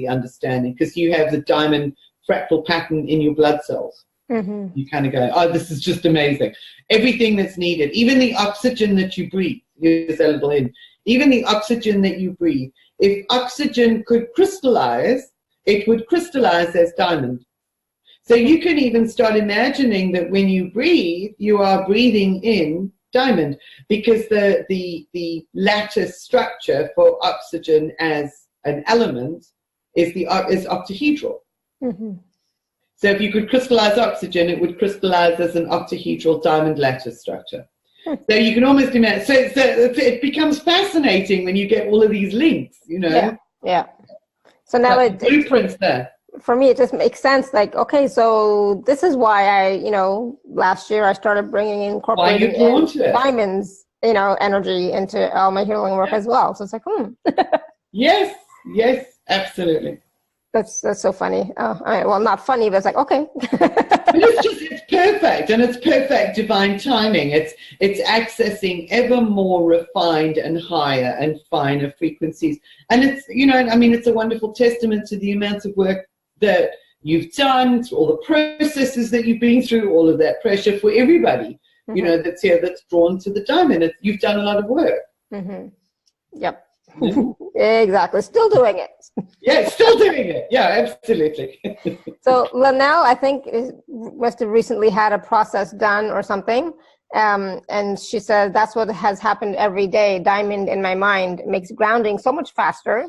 understanding, because you have the diamond fractal pattern in your blood cells. You kind of go, oh, this is just amazing. Everything that's needed, even the oxygen that you breathe, even the oxygen that you breathe, if oxygen could crystallize, it would crystallize as diamond. So you can even start imagining that when you breathe, you are breathing in diamond, because the lattice structure for oxygen as an element is octahedral. So if you could crystallize oxygen, it would crystallize as an octahedral diamond lattice structure. So you can almost imagine. So it becomes fascinating when you get all of these links, Yeah. So now blueprints there. For me, it just makes sense. Like, okay, so this is why I, last year I started incorporating diamonds, energy into all my healing work as well. So it's like, Yes, absolutely. That's so funny. Oh, all right. Well, not funny, but it's like, okay. But it's perfect, and it's perfect divine timing. It's accessing ever more refined and higher and finer frequencies. And it's, I mean, it's a wonderful testament to the amount of work that you've done, all the processes that you've been through, all of that pressure for everybody, that's here, that's drawn to the diamond. You've done a lot of work. Mm-hmm. Yep. Exactly. Still doing it. Yeah, still doing it. Yeah, absolutely. So Linnell, I think, must have recently had a process done or something. And she said, that's what has happened every day. Diamond in my mind makes grounding so much faster.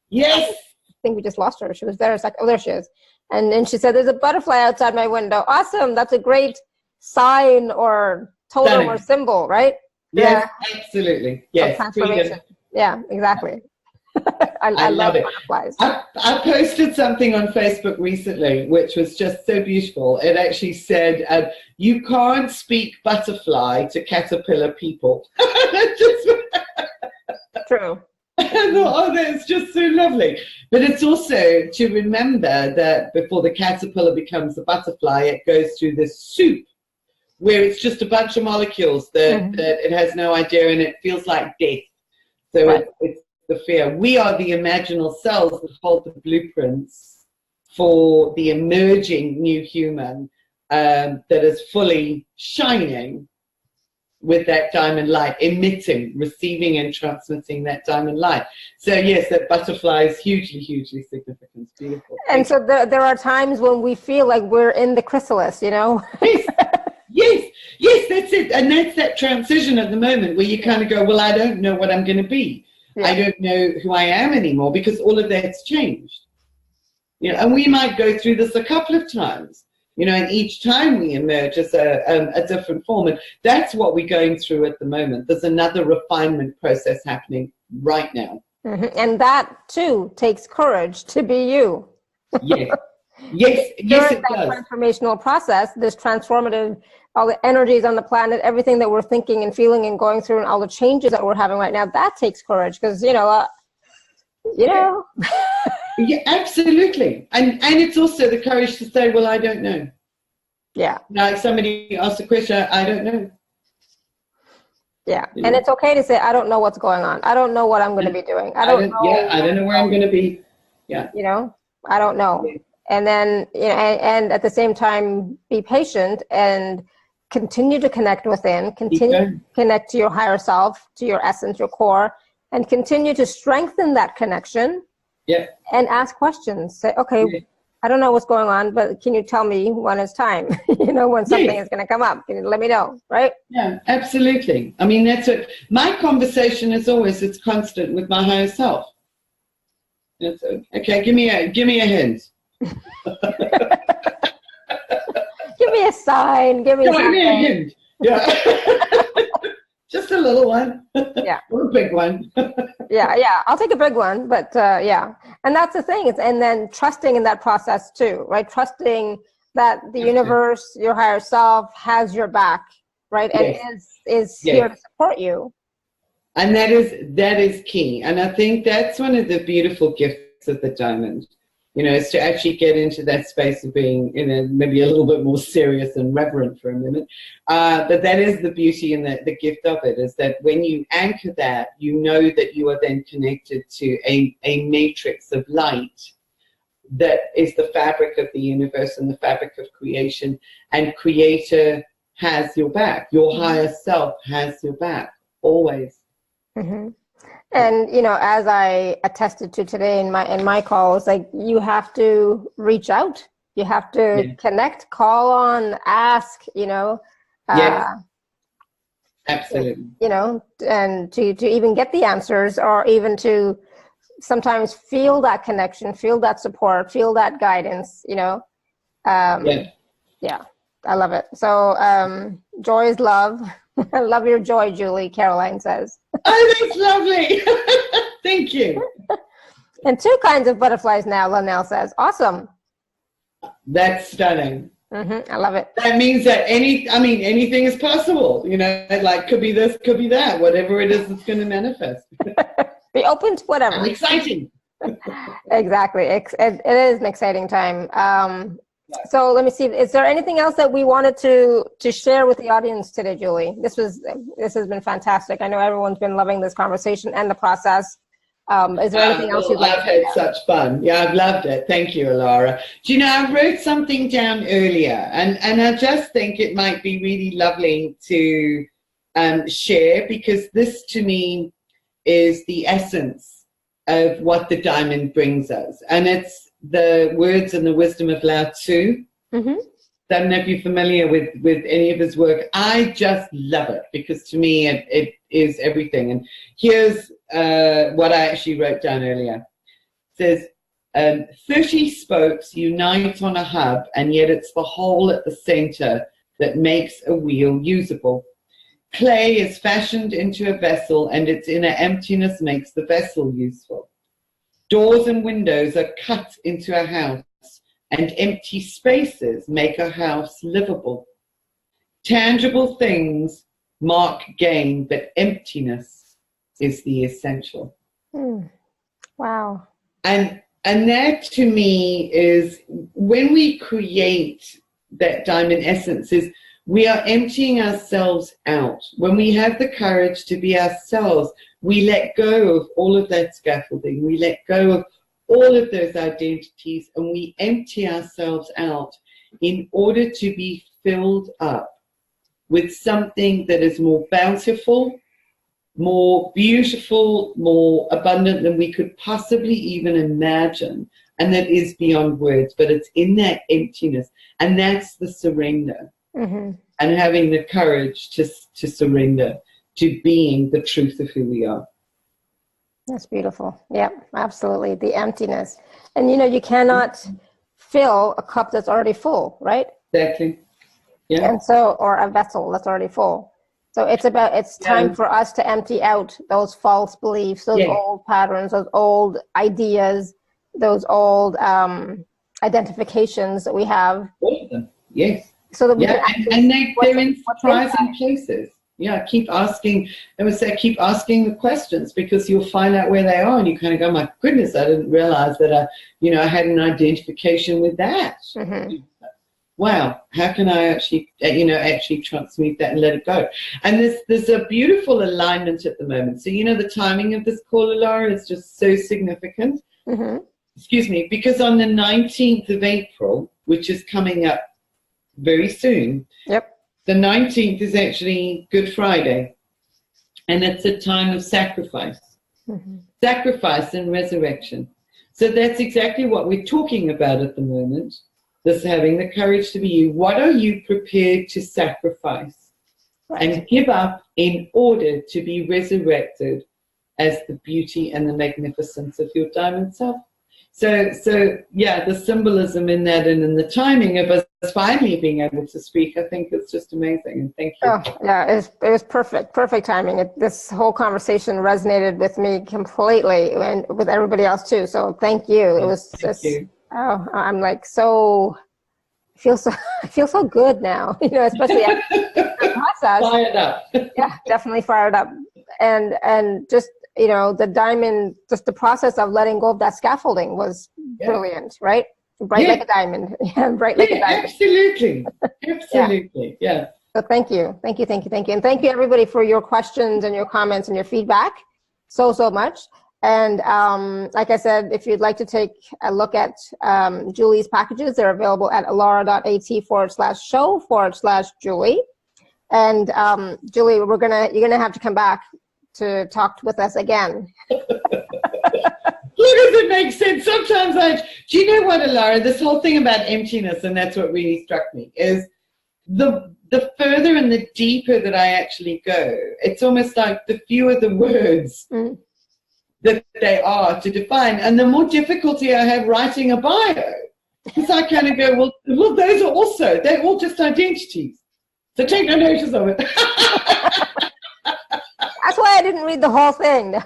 Yes. I think we just lost her. She was there a second. Oh, there she is. And then she said, there's a butterfly outside my window. Awesome. That's a great sign or totem or symbol, right? Yes, absolutely. Yes. Transformation. Yeah, exactly. I love it. Butterflies. I posted something on Facebook recently, which was just so beautiful. It actually said, you can't speak butterfly to caterpillar people. True. I thought, that's just so lovely. But it's also to remember that before the caterpillar becomes a butterfly, it goes through this soup where it's just a bunch of molecules that it has no idea, and it feels like death. So it's the fear. We are the imaginal cells that hold the blueprints for the emerging new human that is fully shining with that diamond light, emitting, receiving and transmitting that diamond light. So yes, that butterfly is hugely, hugely significant. Beautiful. And so there are times when we feel like we're in the chrysalis, Yes, that's it. And that's that transition at the moment where you kind of go, well, I don't know what I'm going to be. Yeah. I don't know who I am anymore because all of that's changed. And we might go through this a couple of times, and each time we emerge as a different form. And that's what we're going through at the moment. There's another refinement process happening right now. Mm-hmm. And that, too, takes courage to be you. Yes. Yes, During it that does. Transformational process, this transformative, all the energies on the planet, everything that we're thinking and feeling and going through, and all the changes that we're having right now, that takes courage because, Yeah, absolutely. And it's also the courage to say, well, I don't know. Yeah. Like somebody asked a question, I don't know. Yeah. And it's okay to say, I don't know what's going on. I don't know what I'm going to be doing. I don't know. Yeah, I don't know where I'm going to be. Yeah. I don't know. Yeah. And then, and at the same time, be patient and continue to connect within, continue to connect to your higher self, to your essence, your core, and continue to strengthen that connection. Yeah. And ask questions. Say, okay, I don't know what's going on, but can you tell me when it's time? When something is going to come up. Can you let me know, right? Yeah, absolutely. I mean, that's it. My conversation is always, it's constant with my higher self. It's, okay, give me a hint. Give me a sign. Give me a hint. Yeah. Just a little one. Yeah. Or a big one. Yeah. I'll take a big one, but yeah. And that's the thing. And then trusting in that process too, right? Trusting that the universe, your higher self, has your back, right? And is here to support you. And that is key. And I think that's one of the beautiful gifts of the diamond. Is to actually get into that space of being, maybe a little bit more serious and reverent for a minute. But that is the beauty and the gift of it, is that when you anchor that, that you are then connected to a matrix of light that is the fabric of the universe and the fabric of creation. And Creator has your back. Your higher self has your back, always. Mm-hmm. And as I attested to today in my calls, like, you have to reach out, you have to connect, call on, ask, absolutely, and to even get the answers, or even to sometimes feel that connection, feel that support, feel that guidance. Yeah, I love it. So joy is love. I love your joy, Julie, Caroline says. Oh, that's lovely. Thank you. And 2 kinds of butterflies now, Linnell says. Awesome. That's stunning. Mm-hmm. I love it. That means that anything is possible. Like, could be this, could be that, whatever it is that's going to manifest. Be open to whatever. Exciting. Exactly. It is an exciting time. So let me see. Is there anything else that we wanted to share with the audience today, Julie? This has been fantastic. I know everyone's been loving this conversation and the process. Is there anything else you'd like to I've had such fun. Yeah, I've loved it. Thank you, Alara. Do you know, I wrote something down earlier, and I just think it might be really lovely to share, because this to me is the essence of what the diamond brings us. And it's the words and the wisdom of Lao Tzu. Mm-hmm. I don't know if you're familiar with any of his work. I just love it, because to me it is everything. And here's what I actually wrote down earlier. It says, 30 spokes unite on a hub, and yet it's the hole at the center that makes a wheel usable. Clay is fashioned into a vessel, and its inner emptiness makes the vessel useful. Doors and windows are cut into a house, and empty spaces make a house livable. Tangible things mark gain, but emptiness is the essential. Wow. And that to me is, when we create that diamond essence, is we are emptying ourselves out. When we have the courage to be ourselves, we let go of all of that scaffolding. We let go of all of those identities, and we empty ourselves out in order to be filled up with something that is more bountiful, more beautiful, more abundant than we could possibly even imagine, and that is beyond words. But it's in that emptiness, and that's the surrender. Mm-hmm. And having the courage to surrender to being the truth of who we are. That's beautiful. Yeah, absolutely. The emptiness. And you cannot fill a cup that's already full, right? Exactly. Yeah. And so, or a vessel that's already full. So it's time for us to empty out those false beliefs, those old patterns, those old ideas, those old identifications that we have. All of them. Yes. So that we can and they're in surprising places. Yeah, keep asking. I would say keep asking the questions, because you'll find out where they are, and you kind of go, "My goodness, I didn't realize that I had an identification with that." Mm-hmm. Wow, how can I actually transmute that and let it go? And there's a beautiful alignment at the moment. So the timing of this call, Laura, is just so significant. Mm-hmm. Excuse me, because on the 19th of April, which is coming up very soon. Yep. The 19th is actually Good Friday, and it's a time of sacrifice. Mm-hmm. Sacrifice and resurrection. So that's exactly what we're talking about at the moment, this having the courage to be you. What are you prepared to sacrifice and give up in order to be resurrected as the beauty and the magnificence of your diamond self? So yeah, the symbolism in that and in the timing of us finally being able to speak, I think it's just amazing. And thank you. Oh, yeah, it was perfect timing. This whole conversation resonated with me completely, and with everybody else too. So thank you. It was just, I'm like I feel so good now. Especially after the process. Fired up. Yeah, definitely fired up, and just. The diamond, just the process of letting go of that scaffolding was brilliant, right? Bright like a diamond. Yeah, bright like a diamond. Absolutely. Absolutely. Yeah. So thank you. And thank you everybody for your questions and your comments and your feedback so much. And like I said, if you'd like to take a look at Julie's packages, they're available at alara.at/show/Julie. And Julie, you're gonna have to come back to talk with us again. Look, it makes sense. Sometimes do you know what, Alara? This whole thing about emptiness, and that's what really struck me, is the further and the deeper that I actually go, it's almost like the fewer the words that they are to define, and the more difficulty I have writing a bio. Because I kind of go, well, those are they're all just identities. So take no notice of it. That's why I didn't read the whole thing.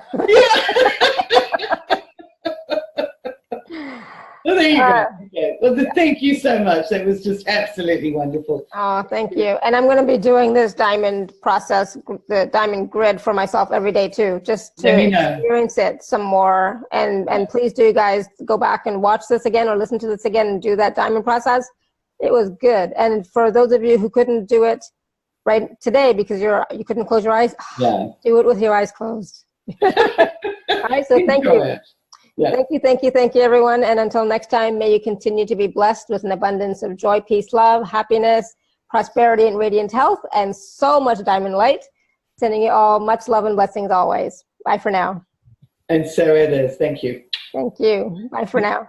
Well, there you go. Okay. Well, thank you so much. That was just absolutely wonderful. Oh, thank you. And I'm going to be doing this diamond process, the diamond grid for myself every day too, just to experience it some more. And please do, guys, go back and watch this again or listen to this again and do that diamond process. It was good. And for those of you who couldn't do it right today because you couldn't close your eyes, do it with your eyes closed. All right, so thank you. Yeah. Thank you, everyone. And until next time, may you continue to be blessed with an abundance of joy, peace, love, happiness, prosperity, and radiant health, and so much diamond light. Sending you all much love and blessings always. Bye for now. And so it is. Thank you. Thank you. Bye for now.